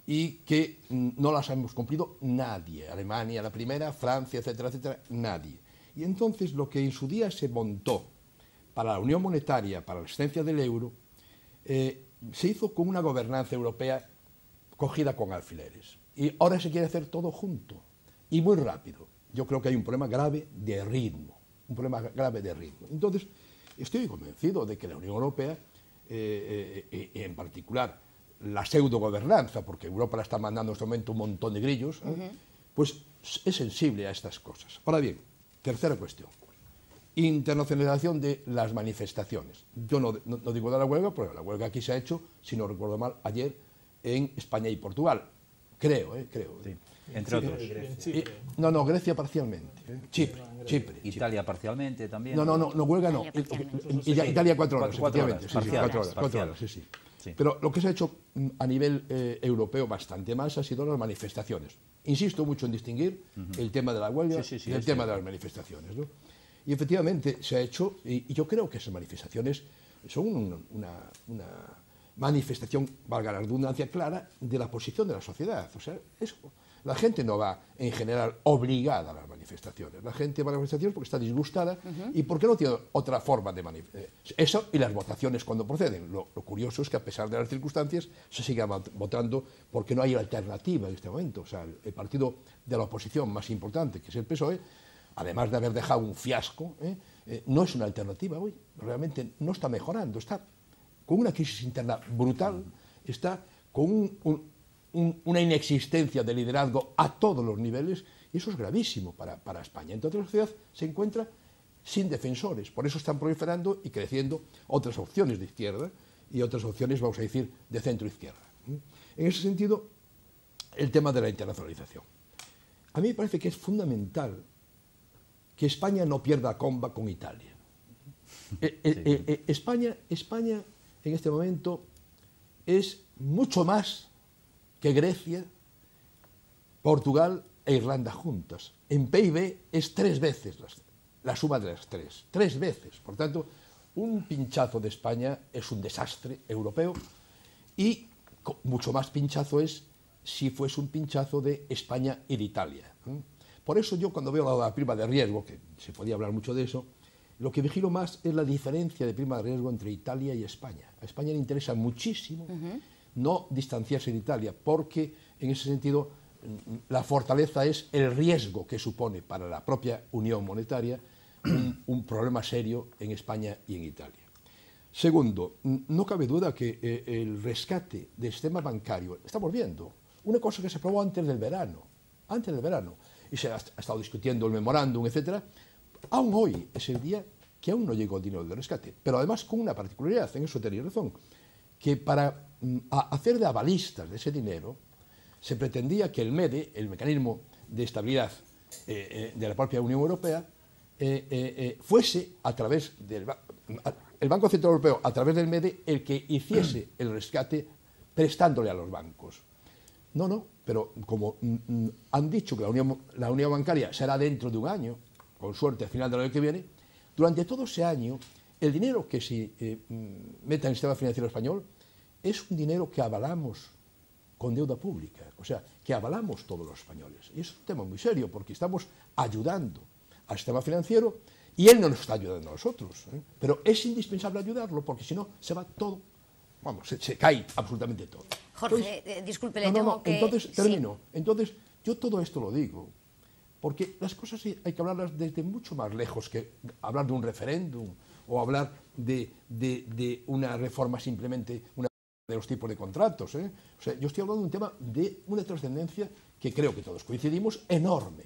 Speaker 5: y que no las hemos cumplido nadie. Alemania la primera, Francia, etcétera, etcétera, nadie. Y entonces lo que en su día se montó para la Unión Monetaria, para la existencia del euro, se hizo con una gobernanza europea cogida con alfileres. Y ahora se quiere hacer todo junto y muy rápido. Yo creo que hay un problema grave de ritmo, Entonces, estoy convencido de que la Unión Europea, en particular la pseudo-gobernanza, porque Europa la está mandando en este momento un montón de grillos, pues es sensible a estas cosas. Ahora bien, tercera cuestión, internacionalización de las manifestaciones. Yo no digo de la huelga, porque la huelga aquí se ha hecho, si no recuerdo mal, ayer en España y Portugal. Creo.
Speaker 2: Sí. Entre otros.
Speaker 5: No, Grecia parcialmente. Chipre.
Speaker 2: Italia parcialmente también.
Speaker 5: No, huelga no. Italia 4 horas, efectivamente. 4 horas, sí. Pero lo que se ha hecho a nivel europeo bastante más ha sido las manifestaciones. Insisto mucho en distinguir el tema de la huelga y el tema de las manifestaciones, ¿no? Y efectivamente se ha hecho, y yo creo que esas manifestaciones son una manifestación, valga la redundancia, clara de la posición de la sociedad. O sea, la gente no va, en general, obligada a las manifestaciones. La gente va a las manifestaciones porque está disgustada y porque no tiene otra forma de manifestar. Eso y las votaciones cuando proceden. Lo curioso es que, a pesar de las circunstancias, se sigue votando porque no hay alternativa en este momento. O sea, el partido de la oposición más importante, que es el PSOE, además de haber dejado un fiasco, no es una alternativa hoy. Realmente no está mejorando. Está con una crisis interna brutal, está con una inexistencia de liderazgo a todos los niveles, y eso es gravísimo para España. Entonces la sociedad se encuentra sin defensores, por eso están proliferando y creciendo otras opciones de izquierda y otras opciones, vamos a decir, de centro-izquierda. En ese sentido, el tema de la internacionalización. A mí me parece que es fundamental que España no pierda comba con Italia. España en este momento es mucho más que Grecia, Portugal e Irlanda juntas. En PIB es 3 veces la suma de las 3 veces. Por tanto, un pinchazo de España es un desastre europeo y mucho más pinchazo es si fuese un pinchazo de España y de Italia. Por eso yo cuando veo la prima de riesgo, que se podía hablar mucho de eso, lo que vigilo más es la diferencia de prima de riesgo entre Italia y España. A España le interesa muchísimo no distanciarse de Italia, porque en ese sentido la fortaleza es el riesgo que supone para la propia unión monetaria un problema serio en España y en Italia. Segundo, no cabe duda que el rescate del sistema bancario, estamos viendo una cosa que se aprobó antes del verano, y se ha estado discutiendo el memorándum, etc. Aún hoy es el día que aún no llegó el dinero de rescate, pero además con una particularidad, en eso tenéis razón, que para hacer de avalistas de ese dinero se pretendía que el MEDE, el mecanismo de estabilidad de la propia Unión Europea, fuese a través del el Banco Central Europeo, a través del MEDE, el que hiciese el rescate prestándole a los bancos. No, pero como han dicho que la unión bancaria será dentro de un año, con suerte al final del año que viene, durante todo ese año el dinero que se meta en el sistema financiero español es un dinero que avalamos con deuda pública, o sea, que avalamos todos los españoles. Y es un tema muy serio porque estamos ayudando al sistema financiero y él no nos está ayudando a nosotros, ¿eh? Pero es indispensable ayudarlo porque si no se va todo, vamos, se cae absolutamente todo.
Speaker 1: Jorge,
Speaker 5: entonces,
Speaker 1: disculpe, le tengo que...
Speaker 5: Entonces, termino.
Speaker 1: Sí.
Speaker 5: Entonces, yo todo esto lo digo porque las cosas hay que hablarlas desde mucho más lejos que hablar de un referéndum o hablar de una reforma simplemente, una de los tipos de contratos, ¿eh? O sea, yo estoy hablando de un tema de una trascendencia que creo que todos coincidimos, enorme.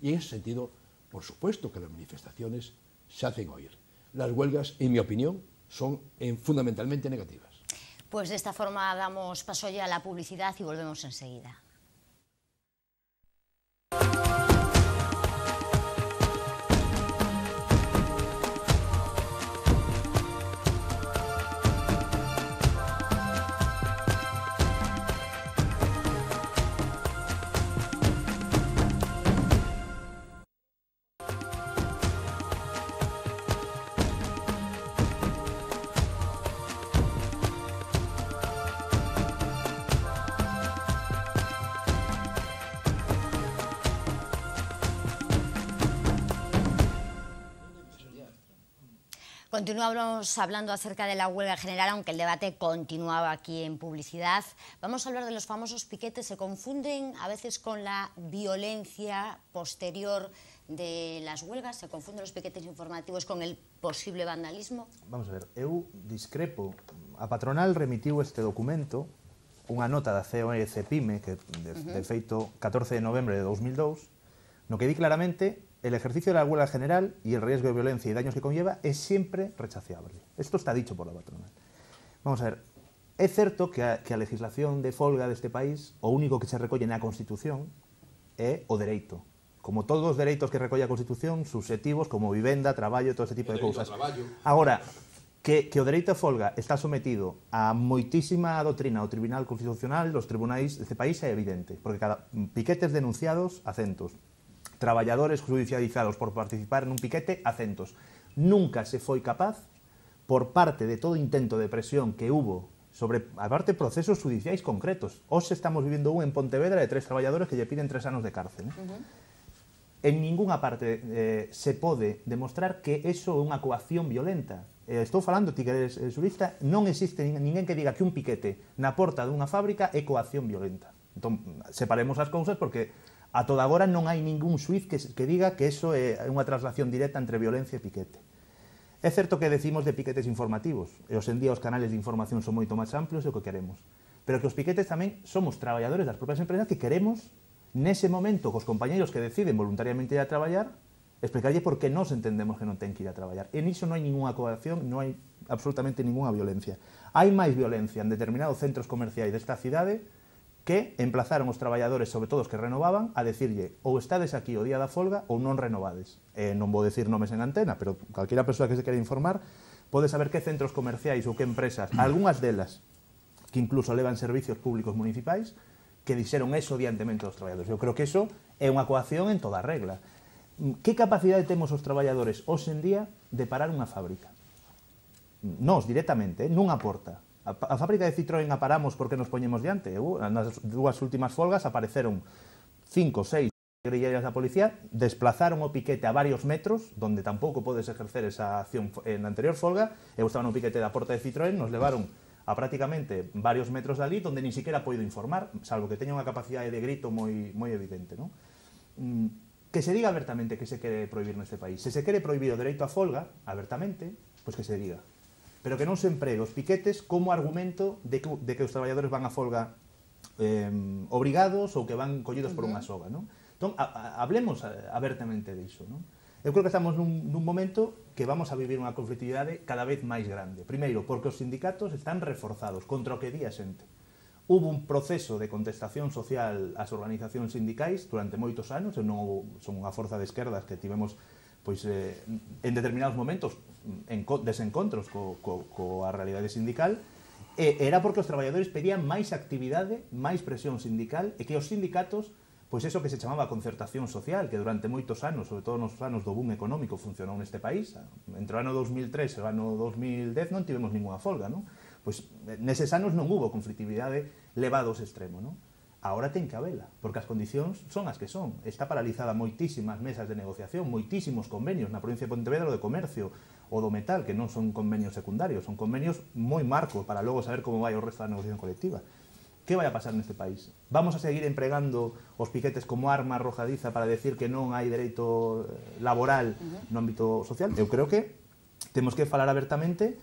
Speaker 5: Y en ese sentido, por supuesto que las manifestaciones se hacen oír. Las huelgas, en mi opinión, son fundamentalmente negativas.
Speaker 1: Pues de esta forma damos paso ya a la publicidad y volvemos enseguida. Continuamos hablando acerca de la huelga general, aunque el debate continuaba aquí en publicidad. Vamos a hablar de los famosos piquetes. Se confunden a veces con la violencia posterior de las huelgas, se confunden los piquetes informativos con el posible vandalismo.
Speaker 3: Vamos a ver, eu discrepo. A patronal remitiu este documento, unha nota da COE-CEPIME, que de feito 14 de novembre de 2002, no que di claramente: el ejercicio de la huelga general y el riesgo de violencia y daños que conlleva es siempre rechaciable. Esto está dicho por la patronal. Vamos a ver, é certo que a legislación de folga deste país, o único que se recolle na Constitución é o dereito. Como todos os dereitos que recolle a Constitución, susceptivos como vivenda, traballo, todo ese tipo de cousas. Agora, que o dereito a folga está sometido a moitísima doutrina do Tribunal Constitucional, dos tribunais deste país, é evidente, porque cada piquetes denunciados a centos, traballadores judicializados por participar nun piquete a centos. Nunca se foi capaz, por parte de todo intento de presión que hubo sobre, aparte, procesos judiciais concretos. Hoxe estamos vivindo un en Pontevedra de 3 traballadores que lle piden 3 anos de cárcel. En ningunha parte se pode demostrar que eso é unha coacción violenta. Estou falando, ti que eres xurista, non existe ninguén que diga que un piquete na porta dunha fábrica é coacción violenta. Entón, separemos as cousas porque a toda agora non hai ningún xuiz que diga que eso é unha traslación directa entre violencia e piquete. É certo que decimos de piquetes informativos, e hoxe en día os canales de información son moito máis amplios do que queremos, pero que os piquetes tamén somos traballadores das propias empresas que queremos, nese momento, cos compañeiros que deciden voluntariamente ir a traballar, explicarlle por que nos entendemos que non ten que ir a traballar. En iso non hai ninguna coacción, non hai absolutamente ninguna violencia. Hai máis violencia en determinados centros comerciais desta cidade que emplazaron os traballadores, sobre todo os que renovaban, a decirlle ou estades aquí o día da folga ou non renovades. Non vou decir nomes en antena, pero calquera persoa que se quere informar pode saber que centros comerciais ou que empresas, algunhas delas que incluso levan servicios públicos municipais, que dixeron eso diantemente aos traballadores. Eu creo que eso é unha coacción en toda regla. Que capacidade temos os traballadores hoxe en día de parar unha fábrica? Nos, directamente, non aporta. A fábrica de Citroën a paramos porque nos poñemos diante. Nas dúas últimas folgas apareceron 5, 6 guerrilleras da policía, desplazaron o piquete a varios metros, donde tampouco podes ejercer esa acción en a anterior folga. Eu estaba no piquete da porta de Citroën, nos levaron a prácticamente varios metros dali, donde ni siquiera poido informar, salvo que teña unha capacidade de grito moi evidente, non? Que se diga abertamente que se quere prohibir neste país. Se se quere prohibir o dereito a folga, abertamente, pois que se diga. Pero que non se empregue os piquetes como argumento de que os traballadores van a folga obrigados ou que van collidos por unha soga, non? Entón, hablemos abertamente diso, non? Eu creo que estamos nun momento que vamos a vivir unha conflictividade cada vez máis grande. Primeiro, porque os sindicatos están reforzados contra o que di a xente. Hubo un proceso de contestación social ás organizacións sindicais durante moitos anos. Eu non son unha forza de esquerdas que tivemos en determinados momentos desencontros coa realidade sindical, era porque os traballadores pedían máis actividade, máis presión sindical, e que os sindicatos, pois eso que se chamaba concertación social, que durante moitos anos, sobre todo nos anos do boom económico, funcionou neste país. Entre o ano 2003 e o ano 2010 non tivemos ninguna folga, non? Pois neses anos non hubo conflictividade levada aos extremos, non? Ahora ten que habela, porque as condicións son as que son. Está paralizada moitísimas mesas de negociación, moitísimos convenios na provincia de Pontevedra de comercio ou do metal, que non son convenios secundarios, son convenios moi marcos para logo saber como vai o resto da negociación colectiva. Que vai a pasar neste país? Vamos a seguir empregando os piquetes como arma arrojadiza para decir que non hai dereito laboral no ámbito social? Eu creo que temos que falar abertamente.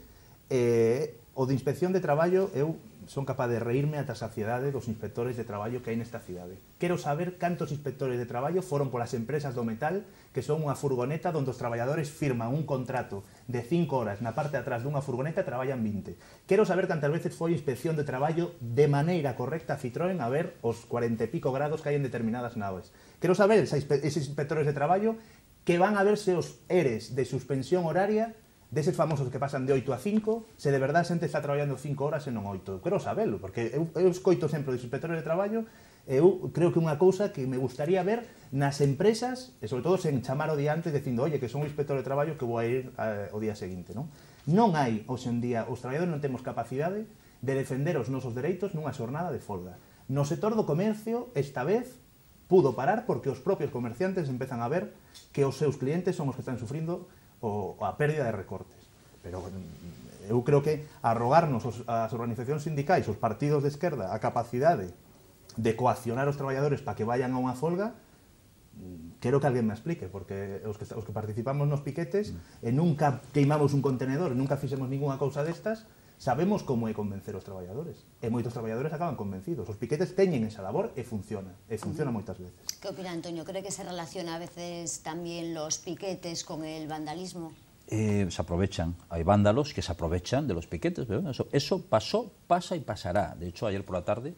Speaker 3: O de inspección de traballo, eu son capaz de reírme ata a saciedade dos inspectores de traballo que hai nesta cidade. Quero saber cantos inspectores de traballo foron polas empresas do metal, que son unha furgoneta onde os traballadores firman un contrato de 5 horas na parte de atrás dunha furgoneta e traballan 20. Quero saber cantas veces foi inspección de traballo de maneira correcta a Citroën a ver os 40 e pico grados que hai en determinadas naves. Quero saber eses inspectores de traballo que van a verse os ERES de suspensión horaria deses famosos que pasan de 8 a 5, se de verdade a xente está traballando 5 horas e non 8. Eu quero sabelo, porque eu escoito sempre dos inspectores de traballo, eu creo que unha cousa que me gustaría ver nas empresas, e sobre todo sen chamar o día antes dicindo, oye, que son un inspector de traballo que vou a ir o día seguinte, non? Non hai, hoxe en día, os traballadores non temos capacidade de defender os nosos dereitos nunha xornada de folga. No sector do comercio, esta vez, pudo parar porque os propios comerciantes empezan a ver que os seus clientes son os que están sufrindo a pérdida de recortes. Pero eu creo que arrogarnos as organizacións sindicais, os partidos de esquerda, a capacidade de coaccionar os traballadores para que vayan a unha folga, quero que alguén me explique, porque os que participamos nos piquetes e nunca queimamos un contenedor, nunca fixemos ninguna cousa destas, sabemos como é convencer os traballadores. E moitos traballadores acaban convencidos. Os piquetes teñen esa labor e funciona moitas veces.
Speaker 1: ¿Qué opina Antonio? ¿Cree que se relaciona a veces también los piquetes con el vandalismo?
Speaker 2: Se aprovechan. Hay vándalos que se aprovechan de los piquetes. Pero eso pasó, pasa y pasará. De hecho, ayer por la tarde,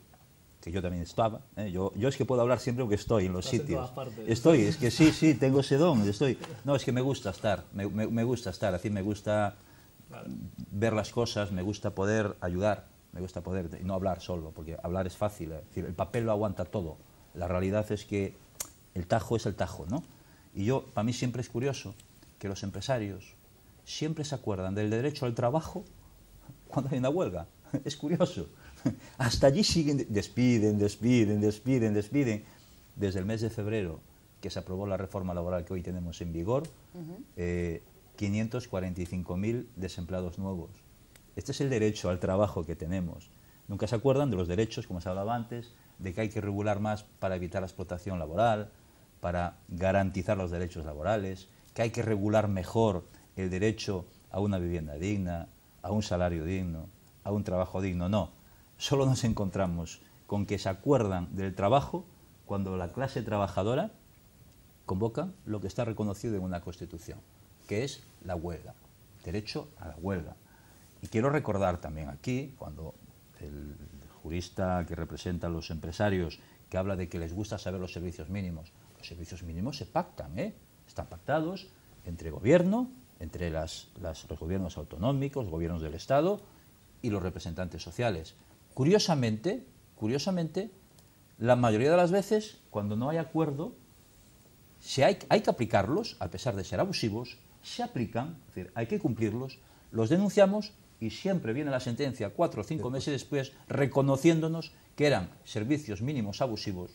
Speaker 2: que yo también estaba, yo es que puedo hablar siempre porque estoy en los sitios. Estoy, es que sí, tengo ese don. No, es que me gusta estar, me gusta estar, así me gusta ver las cosas, me gusta poder ayudar, me gusta poder, y no hablar solo, porque hablar es fácil, es decir, el papel lo aguanta todo. La realidad es que el tajo es el tajo, ¿no? Y para mí siempre es curioso que los empresarios siempre se acuerdan del derecho al trabajo cuando hay una huelga. Es curioso. Hasta allí siguen, despiden. Desde el mes de febrero, que se aprobó la reforma laboral que hoy tenemos en vigor, 545.000 desempleados nuevos. Este es el derecho al trabajo que tenemos. Nunca se acuerdan de los derechos, como se hablaba antes, de que hay que regular más para evitar la explotación laboral, para garantizar los derechos laborales, que hay que regular mejor el derecho a una vivienda digna, a un salario digno, a un trabajo digno. No, solo nos encontramos con que se acuerdan del trabajo cuando la clase trabajadora convoca lo que está reconocido en una Constitución, que es la huelga, derecho a la huelga. Y quiero recordar también aquí, cuando el jurista que representa a los empresarios, que habla de que les gusta saber los servicios mínimos. Los servicios mínimos se pactan, están pactados entre gobierno, entre los gobiernos autonómicos, gobiernos del Estado y los representantes sociales. Curiosamente, la mayoría de las veces, cuando no hay acuerdo, hay que aplicarlos, a pesar de ser abusivos, se aplican, es decir, hay que cumplirlos, los denunciamos y siempre viene la sentencia 4 o 5 meses después reconociéndonos que eran servicios mínimos abusivos,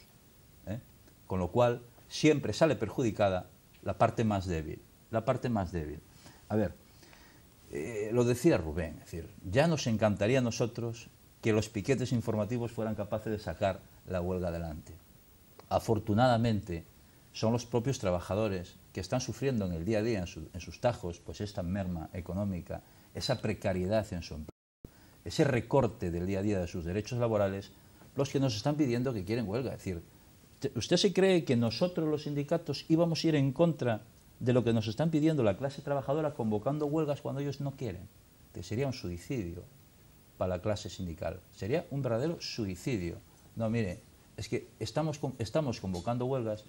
Speaker 2: con lo cual siempre sale perjudicada la parte más débil. La parte más débil. A ver, lo decía Rubén, es decir, ya nos encantaría a nosotros que los piquetes informativos fueran capaces de sacar la huelga adelante. Afortunadamente, son los propios trabajadores que están sufriendo en el día a día, en sus tajos, pues esta merma económica, esa precariedad en su empleo, ese recorte del día a día de sus derechos laborales, los que nos están pidiendo que quieren huelga. Es decir, ¿usted se cree que nosotros los sindicatos íbamos a ir en contra de lo que nos están pidiendo la clase trabajadora convocando huelgas cuando ellos no quieren? Que sería un suicidio para la clase sindical, sería un verdadero suicidio. No, mire, es que estamos convocando huelgas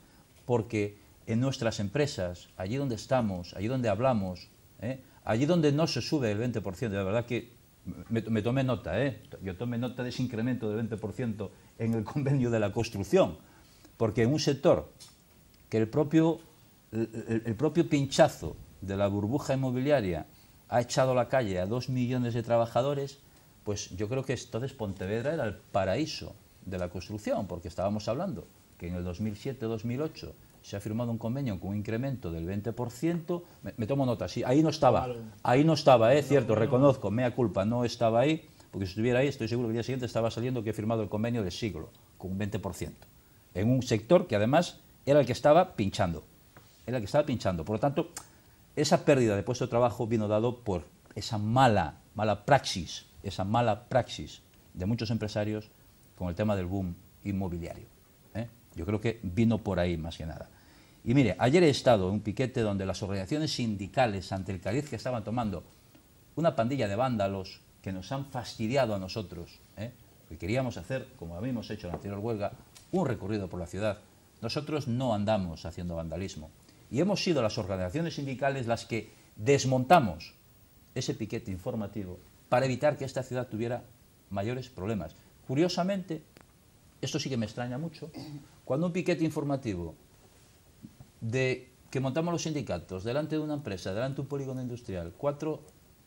Speaker 2: porque en nuestras empresas, allí donde estamos, allí donde hablamos, allí donde no se sube el 20%, de verdad que me tomé nota, yo tomé nota de ese incremento del 20% en el convenio de la construcción, porque en un sector que el propio pinchazo de la burbuja inmobiliaria ha echado a la calle a 2 millones de trabajadores, pues yo creo que entonces Pontevedra era el paraíso de la construcción, porque estábamos hablando que en el 2007-2008 se ha firmado un convenio con un incremento del 20%, me tomo nota, sí, ahí no estaba, cierto, reconozco, mea culpa, no estaba ahí, porque si estuviera ahí estoy seguro que el día siguiente estaba saliendo que he firmado el convenio del siglo, con un 20%, en un sector que además era el que estaba pinchando, por lo tanto, esa pérdida de puesto de trabajo vino dado por esa mala praxis de muchos empresarios con el tema del boom inmobiliario. Yo creo que vino por ahí más que nada. Y mire, ayer he estado en un piquete donde las organizaciones sindicales ante el cariz que estaban tomando una pandilla de vándalos que nos han fastidiado a nosotros, que queríamos hacer, como habíamos hecho en la anterior huelga, un recorrido por la ciudad. Nosotros no andamos haciendo vandalismo. Y hemos sido las organizaciones sindicales las que desmontamos ese piquete informativo para evitar que esta ciudad tuviera mayores problemas. Curiosamente, esto sí que me extraña mucho, cuando un piquete informativo que montamos los sindicatos delante de una empresa, delante de un polígono industrial, 4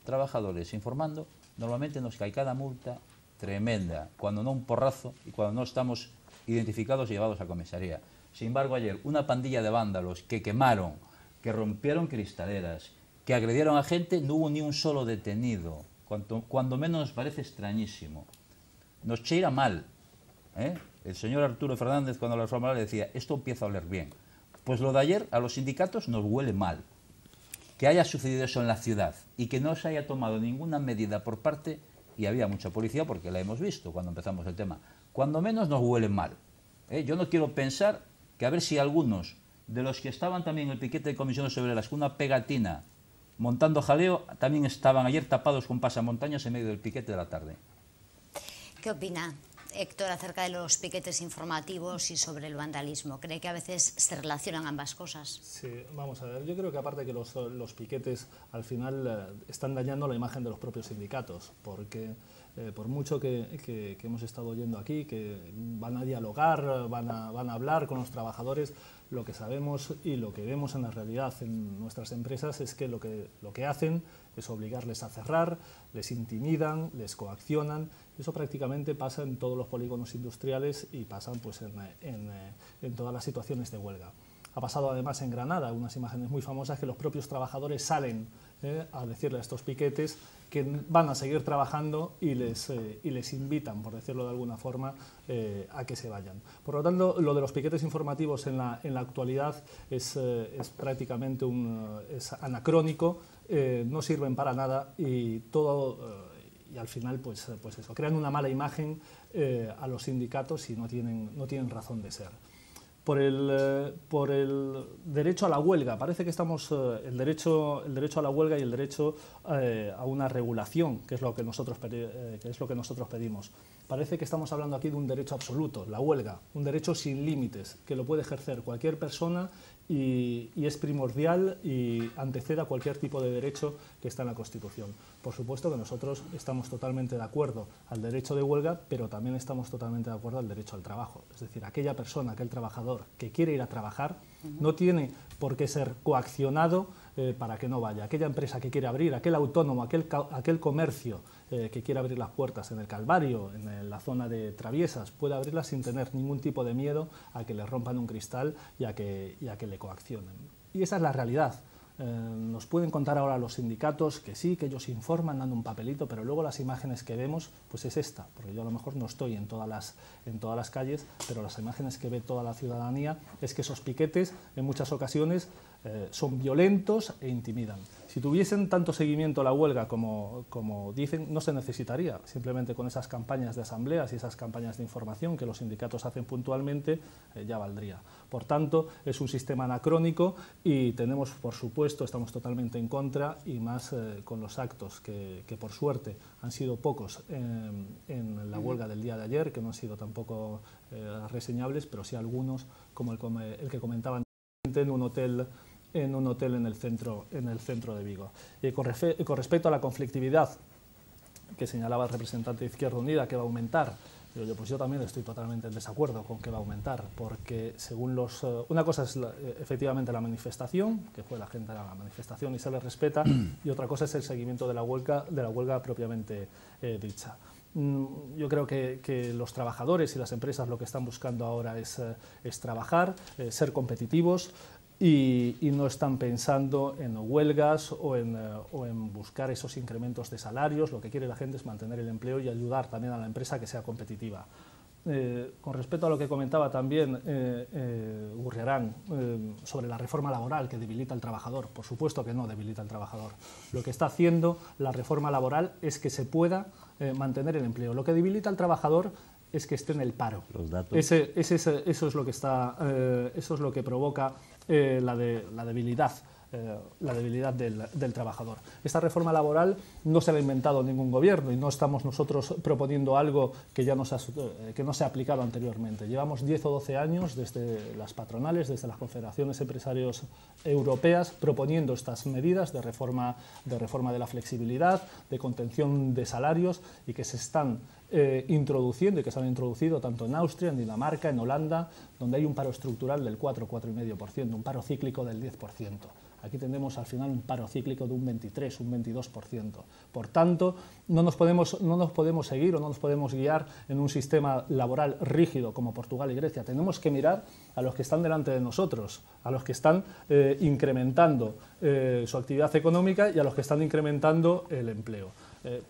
Speaker 2: trabajadores informando, normalmente nos cae cada multa tremenda, cuando no un porrazo y cuando no estamos identificados y llevados a comisaría. Sin embargo, ayer una pandilla de vándalos que quemaron, que rompieron cristaleras, que agredieron a gente, no hubo ni un solo detenido, cuando menos nos parece extrañísimo. Nos cheira mal. El señor Arturo Fernández, cuando la reforma le decía, esto empieza a oler bien. Pues lo de ayer a los sindicatos nos huele mal. Que haya sucedido eso en la ciudad y que no se haya tomado ninguna medida por parte, y había mucha policía porque la hemos visto cuando empezamos el tema, cuando menos nos huele mal. Yo no quiero pensar que a ver si algunos de los que estaban también en el piquete de comisiones obreras con una pegatina montando jaleo, también estaban ayer tapados con pasamontañas en medio del piquete de la tarde.
Speaker 1: ¿Qué opina Héctor acerca de los piquetes informativos y sobre el vandalismo? ¿Cree que a veces se relacionan ambas cosas?
Speaker 4: Sí, vamos a ver, yo creo que aparte que los piquetes al final están dañando la imagen de los propios sindicatos, porque por mucho que hemos estado oyendo aquí, que van a dialogar, van a hablar con los trabajadores, lo que sabemos y lo que vemos en la realidad en nuestras empresas es que lo que hacen es obligarles a cerrar, les intimidan, les coaccionan. Eso prácticamente pasa en todos los polígonos industriales y pasa pues, en todas las situaciones de huelga. Ha pasado además en Granada, unas imágenes muy famosas, que los propios trabajadores salen a decirle a estos piquetes que van a seguir trabajando y les invitan, por decirlo de alguna forma, a que se vayan. Por lo tanto, lo de los piquetes informativos en la actualidad es prácticamente es anacrónico, no sirven para nada y al final pues eso, crean una mala imagen a los sindicatos y no tienen razón de ser. Por el derecho a la huelga, parece que estamos el derecho a la huelga y el derecho a una regulación, que es lo que nosotros pedimos. Parece que estamos hablando aquí de un derecho absoluto, la huelga, un derecho sin límites, que lo puede ejercer cualquier persona y es primordial y antecede a cualquier tipo de derecho que está en la Constitución. Por supuesto que nosotros estamos totalmente de acuerdo al derecho de huelga, pero también estamos totalmente de acuerdo al derecho al trabajo. Es decir, aquella persona, aquel trabajador que quiere ir a trabajar, no tiene por qué ser coaccionado para que no vaya. Aquella empresa que quiere abrir, aquel autónomo, aquel comercio que quiere abrir las puertas en el Calvario, en la zona de Traviesas, puede abrirlas sin tener ningún tipo de miedo a que le rompan un cristal y a que le coaccionen. Y esa es la realidad. Nos pueden contar ahora los sindicatos que sí, que ellos informan dando un papelito, pero luego las imágenes que vemos pues es esta, porque yo a lo mejor no estoy en todas las calles, pero las imágenes que ve toda la ciudadanía es que esos piquetes en muchas ocasiones son violentos e intimidan. Si tuviesen tanto seguimiento a la huelga como dicen, no se necesitaría, simplemente con esas campañas de asambleas y esas campañas de información que los sindicatos hacen puntualmente, ya valdría. Por tanto, es un sistema anacrónico y tenemos, por supuesto, estamos totalmente en contra, y más con los actos que por suerte han sido pocos en la huelga del día de ayer, que no han sido tampoco reseñables, pero sí algunos, como el que comentaban en un hotel en el centro de Vigo. Con respecto a la conflictividad que señalaba el representante de Izquierda Unida, que va a aumentar, pues yo también estoy totalmente en desacuerdo con que va a aumentar, porque según una cosa es efectivamente la manifestación, que fue la gente a la manifestación y se le respeta, y otra cosa es el seguimiento de la huelga propiamente dicha. Yo creo que los trabajadores y las empresas lo que están buscando ahora es trabajar, ser competitivos, y no están pensando en huelgas o en buscar esos incrementos de salarios. Lo que quiere la gente es mantener el empleo y ayudar también a la empresa a que sea competitiva. Con respecto a lo que comentaba también Gurriarán sobre la reforma laboral que debilita al trabajador, por supuesto que no debilita al trabajador. Lo que está haciendo la reforma laboral es que se pueda mantener el empleo. Lo que debilita al trabajador es que esté en el paro.
Speaker 2: Los datos.
Speaker 4: Eso es lo que eso es lo que provoca la debilidad del trabajador. Esta reforma laboral no se la ha inventado ningún gobierno y no estamos nosotros proponiendo algo que no se ha aplicado anteriormente. Llevamos 10 o 12 años desde las patronales, desde las confederaciones empresarios europeas, proponiendo estas medidas de reforma de la flexibilidad, de contención de salarios, y que se están introduciendo y que se han introducido tanto en Austria, en Dinamarca, en Holanda, donde hay un paro estructural del 4,5%, un paro cíclico del 10%. Aquí tenemos al final un paro cíclico de un 23, un 22%. Por tanto, no nos podemos seguir o no nos podemos guiar en un sistema laboral rígido como Portugal y Grecia. Tenemos que mirar a los que están delante de nosotros, a los que están incrementando su actividad económica y a los que están incrementando el empleo.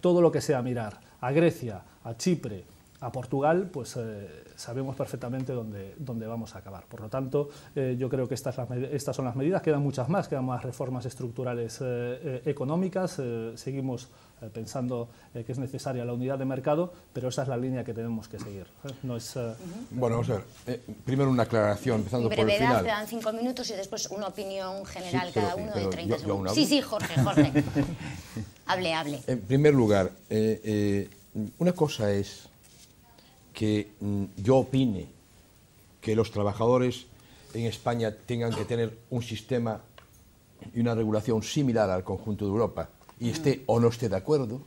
Speaker 4: Todo lo que sea mirar a Grecia, a Chipre, a Portugal, pues sabemos perfectamente dónde vamos a acabar. Por lo tanto, yo creo que estas son las medidas. Quedan muchas más, quedan más reformas estructurales económicas. Seguimos pensando que es necesaria la unidad de mercado, pero esa es la línea que tenemos que seguir. No es,
Speaker 5: Bueno, vamos a ver. Primero una aclaración, empezando por el
Speaker 1: brevedad,
Speaker 5: final.
Speaker 1: quedan 5 minutos y después una opinión general,
Speaker 5: Sí, pero-
Speaker 1: cada uno de
Speaker 5: pero
Speaker 1: 30
Speaker 5: yo
Speaker 1: segundos.
Speaker 5: aún hablo.
Speaker 1: Sí, Jorge. Hable.
Speaker 5: En primer lugar, una cosa es que yo opine que los trabajadores en España tengan que tener un sistema y una regulación similar al conjunto de Europa y esté o no esté de acuerdo.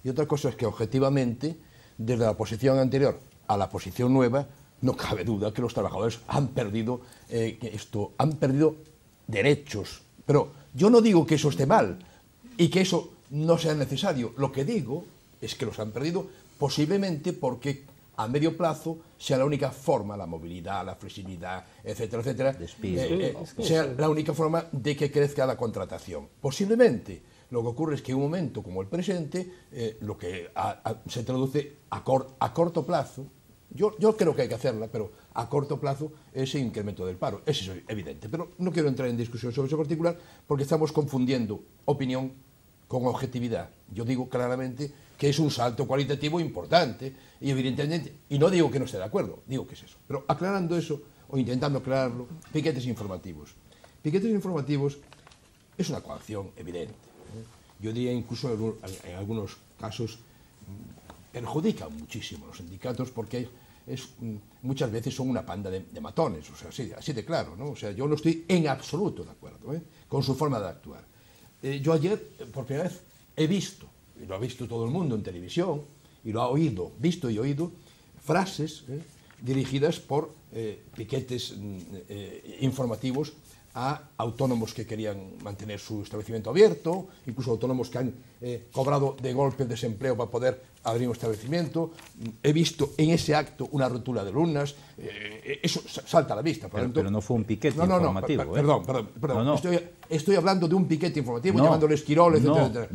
Speaker 5: Y otra cosa es que objetivamente, desde la posición anterior a la posición nueva, no cabe duda que los trabajadores han perdido derechos. Pero yo no digo que eso esté mal y que eso no sea necesario. Lo que digo es que los han perdido posiblemente porque a medio plazo sea la única forma, la movilidad, la flexibilidad, etcétera, etcétera, sea la única forma de que crezca la contratación. Posiblemente lo que ocurre es que en un momento como el presente, lo que se traduce a corto plazo, yo creo que hay que hacerla, pero a corto plazo ese incremento del paro, eso es evidente. Pero no quiero entrar en discusión sobre eso particular porque estamos confundiendo opinión con objetividad. Yo digo claramente que es un salto cualitativo importante y evidentemente, y no digo que no esté de acuerdo, digo que es eso. Pero aclarando eso, o intentando aclararlo, piquetes informativos. Piquetes informativos es una coacción evidente. Yo diría incluso en algunos casos perjudican muchísimo a los sindicatos porque muchas veces son una panda de matones, o sea, así de claro, ¿no? O sea, yo no estoy en absoluto de acuerdo con su forma de actuar. Yo ayer, por primera vez, he visto, y lo ha visto todo el mundo en televisión, y lo ha oído, visto y oído, frases dirigidas por piquetes informativos a autónomos que querían mantener su establecimiento abierto, incluso autónomos que han cobrado de golpe el desempleo para poder abrir un establecimiento. He visto en ese acto una rotura de lunas, eso salta a la vista.
Speaker 2: Pero no fue un piquete informativo.
Speaker 5: Perdón.
Speaker 2: No.
Speaker 5: Estoy hablando de un piquete informativo, llamándole Esquirol, etc.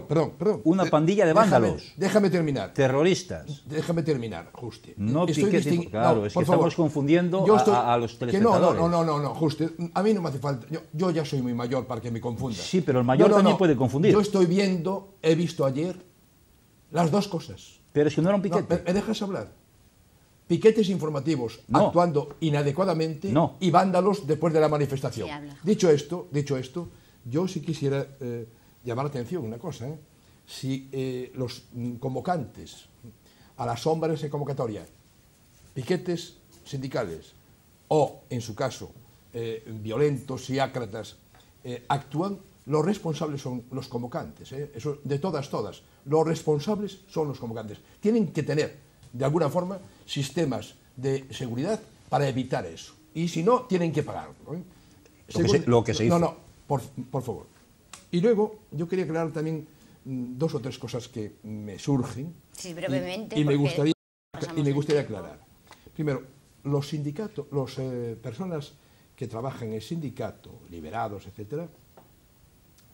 Speaker 5: Perdón.
Speaker 2: Una pandilla de vándalos.
Speaker 5: Déjame terminar.
Speaker 2: Terroristas.
Speaker 5: Déjame terminar, Juste.
Speaker 2: No piquete, claro, es que estamos confundiendo a los telespectadores.
Speaker 5: No, Juste, a mí no me hace falta. Yo ya soy muy mayor para que me confunda.
Speaker 2: Sí, pero el mayor también puede confundir.
Speaker 5: Yo he visto ayer las dos cosas.
Speaker 2: Pero es que no era un piquete.
Speaker 5: ¿Me dejas hablar? Piquetes informativos actuando inadecuadamente y vándalos después de la manifestación. Dicho esto, yo sí quisiera llamar la atención una cosa. Si los convocantes a las sombras de convocatoria, piquetes sindicales o, en su caso, violentos y ácratas, actúan, los responsables son los convocantes. Eso de todas. Los responsables son los convocantes. Tienen que tener, de alguna forma, sistemas de seguridad para evitar eso. Y si no, tienen que pagarlo.
Speaker 2: Lo que se hizo.
Speaker 5: No, por favor. Y luego, yo quería aclarar también dos o tres cosas que me surgen.
Speaker 1: Sí, brevemente.
Speaker 5: Y me gustaría aclarar. Primero, los sindicatos, las personas que trabajan en el sindicato, liberados, etcétera,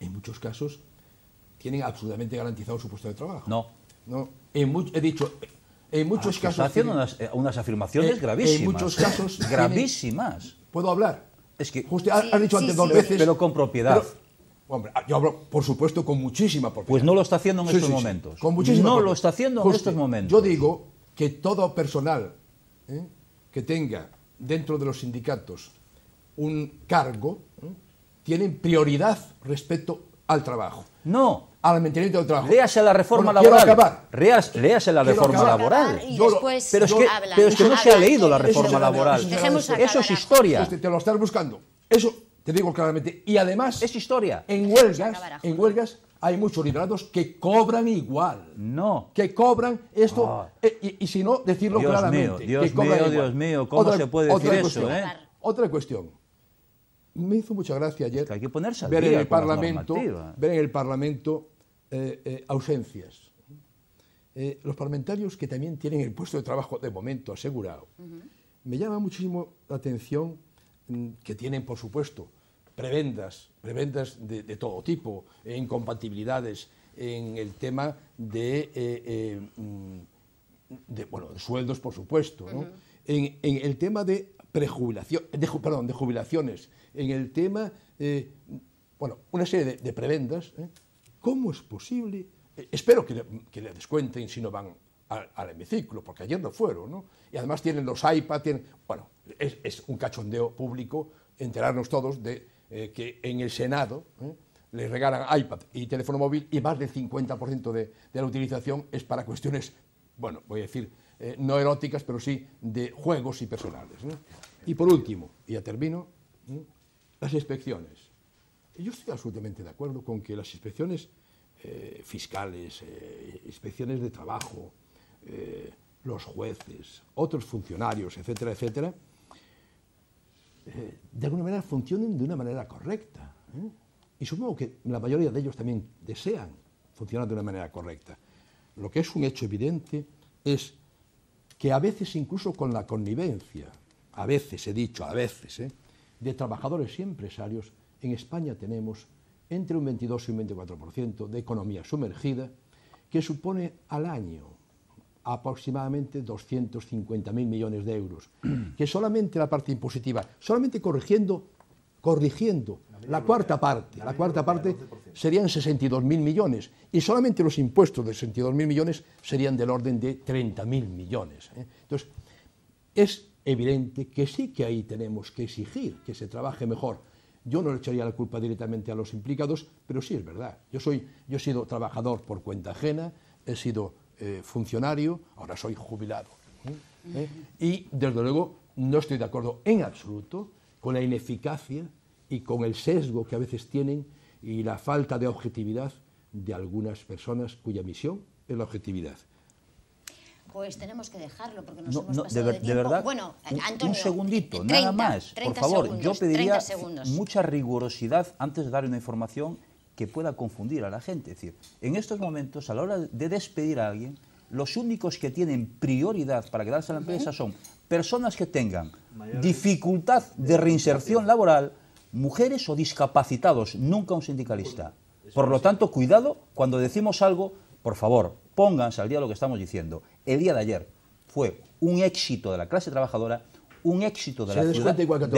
Speaker 5: en muchos casos tienen absolutamente garantizado su puesto de trabajo.
Speaker 2: No.
Speaker 5: He dicho, en muchos casos...
Speaker 2: Está haciendo unas afirmaciones gravísimas.
Speaker 5: En muchos casos...
Speaker 2: gravísimas.
Speaker 5: ¿Puedo hablar?
Speaker 2: Es que...
Speaker 5: Usted ha dicho antes dos veces...
Speaker 2: Pero con propiedad.
Speaker 5: Hombre, yo hablo, por supuesto, con muchísima propiedad.
Speaker 2: Pues no lo está haciendo en estos momentos.
Speaker 5: Con muchísima
Speaker 2: propiedad. Lo está haciendo en estos momentos.
Speaker 5: Yo digo que todo personal que tenga dentro de los sindicatos un cargo tienen prioridad respecto al trabajo.
Speaker 2: No.
Speaker 5: Al mantenimiento del trabajo.
Speaker 2: Léase la reforma laboral.
Speaker 5: Quiero acabar.
Speaker 2: Léase la reforma laboral.
Speaker 1: Pero
Speaker 2: es que no se ha leído la reforma laboral. Eso es historia.
Speaker 5: Te lo estás buscando. Eso te digo claramente. Y además...
Speaker 2: Es historia.
Speaker 5: En huelgas hay muchos liberados que cobran igual.
Speaker 2: No.
Speaker 5: Que cobran esto... Y si no, decirlo claramente.
Speaker 2: Dios mío, ¿cómo se puede decir eso?
Speaker 5: Otra cuestión. Me hizo mucha gracia ayer
Speaker 2: hay que ponerse al
Speaker 5: ver,
Speaker 2: día
Speaker 5: en el Parlamento ausencias. Los parlamentarios que también tienen el puesto de trabajo de momento asegurado. Me llama muchísimo la atención que tienen, por supuesto, prebendas de todo tipo, incompatibilidades en el tema de sueldos, por supuesto, ¿no? En el tema de jubilaciones, en el tema, una serie de prebendas. ¿Cómo es posible? Espero que le descuenten si no van al hemiciclo, porque ayer no fueron, ¿no? Y además tienen los iPad, es un cachondeo público enterarnos todos de que en el Senado les regalan iPad y teléfono móvil y más del 50% de la utilización es para cuestiones, voy a decir, no eróticas, pero sí de juegos y personales, ¿no? Y por último, y ya termino, las inspecciones. Yo estoy absolutamente de acuerdo con que las inspecciones fiscales, inspecciones de trabajo, los jueces, otros funcionarios, etcétera, etcétera, de alguna manera funcionen de una manera correcta. Y supongo que la mayoría de ellos también desean funcionar de una manera correcta. Lo que es un hecho evidente es que a veces, incluso con la connivencia, a veces, de trabajadores y empresarios, en España tenemos entre un 22 y un 24% de economía sumergida, que supone al año aproximadamente 250.000 millones de euros, que solamente la parte impositiva, solamente corrigiendo la cuarta parte serían 62.000 millones, y solamente los impuestos de 62.000 millones serían del orden de 30.000 millones. Entonces, es evidente que sí que ahí tenemos que exigir que se trabaje mejor. Yo no le echaría la culpa directamente a los implicados, pero sí es verdad. Yo he sido trabajador por cuenta ajena, he sido funcionario, ahora soy jubilado. Y, desde luego, no estoy de acuerdo en absoluto con la ineficacia y con el sesgo que a veces tienen y la falta de objetividad de algunas personas cuya misión es la objetividad.
Speaker 1: Pues tenemos que dejarlo porque nos hemos pasado de tiempo.
Speaker 2: De verdad,
Speaker 1: bueno, Antonio,
Speaker 2: un segundito,
Speaker 1: 30,
Speaker 2: nada más.
Speaker 1: 30
Speaker 2: por favor,
Speaker 1: segundos,
Speaker 2: yo pediría
Speaker 1: 30 segundos.
Speaker 2: mucha rigurosidad antes de dar una información que pueda confundir a la gente. Es decir, en estos momentos, a la hora de despedir a alguien, los únicos que tienen prioridad para quedarse en la empresa son personas que tengan dificultad de reinserción laboral, mujeres o discapacitados, nunca un sindicalista. Por lo tanto, cuidado cuando decimos algo, por favor, pónganse al día de lo que estamos diciendo. El día de ayer fue un éxito de la clase trabajadora, un éxito de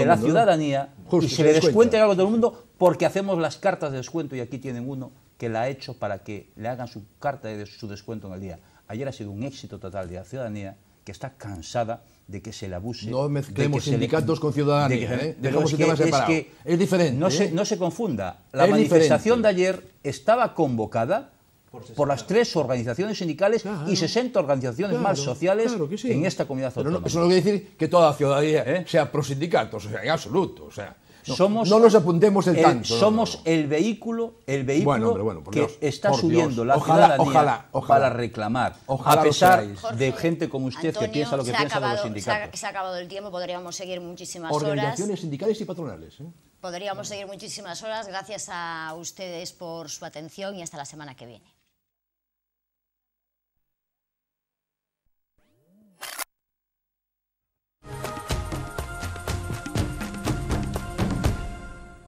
Speaker 2: la ciudadanía, y se le descuenta igual a todo el mundo porque hacemos las cartas de descuento y aquí tienen uno que la ha hecho para que le hagan su carta de su descuento en el día. Ayer ha sido un éxito total de la ciudadanía que está cansada de que se le abuse.
Speaker 5: No mezclemos sindicatos con ciudadanía, dejemos el tema separado. Es diferente.
Speaker 2: No se confunda. La manifestación de ayer estaba convocada por las 3 organizaciones sindicales y 60 organizaciones más sociales en esta comunidad autónoma.
Speaker 5: Pero eso no quiere decir que toda la ciudadanía sea pro sindicatos, o sea, en absoluto. O sea, no nos apuntemos el tanto.
Speaker 2: Somos el vehículo
Speaker 5: bueno,
Speaker 2: que
Speaker 5: Dios,
Speaker 2: está subiendo la ciudadanía para reclamar, a pesar de gente como usted,
Speaker 1: Antonio,
Speaker 2: que piensa lo que piensa de los sindicatos.
Speaker 1: Se ha acabado el tiempo, podríamos seguir muchísimas
Speaker 5: Organizaciones
Speaker 1: horas.
Speaker 5: sindicales y patronales.
Speaker 1: Podríamos seguir muchísimas horas. Gracias a ustedes por su atención y hasta la semana que viene.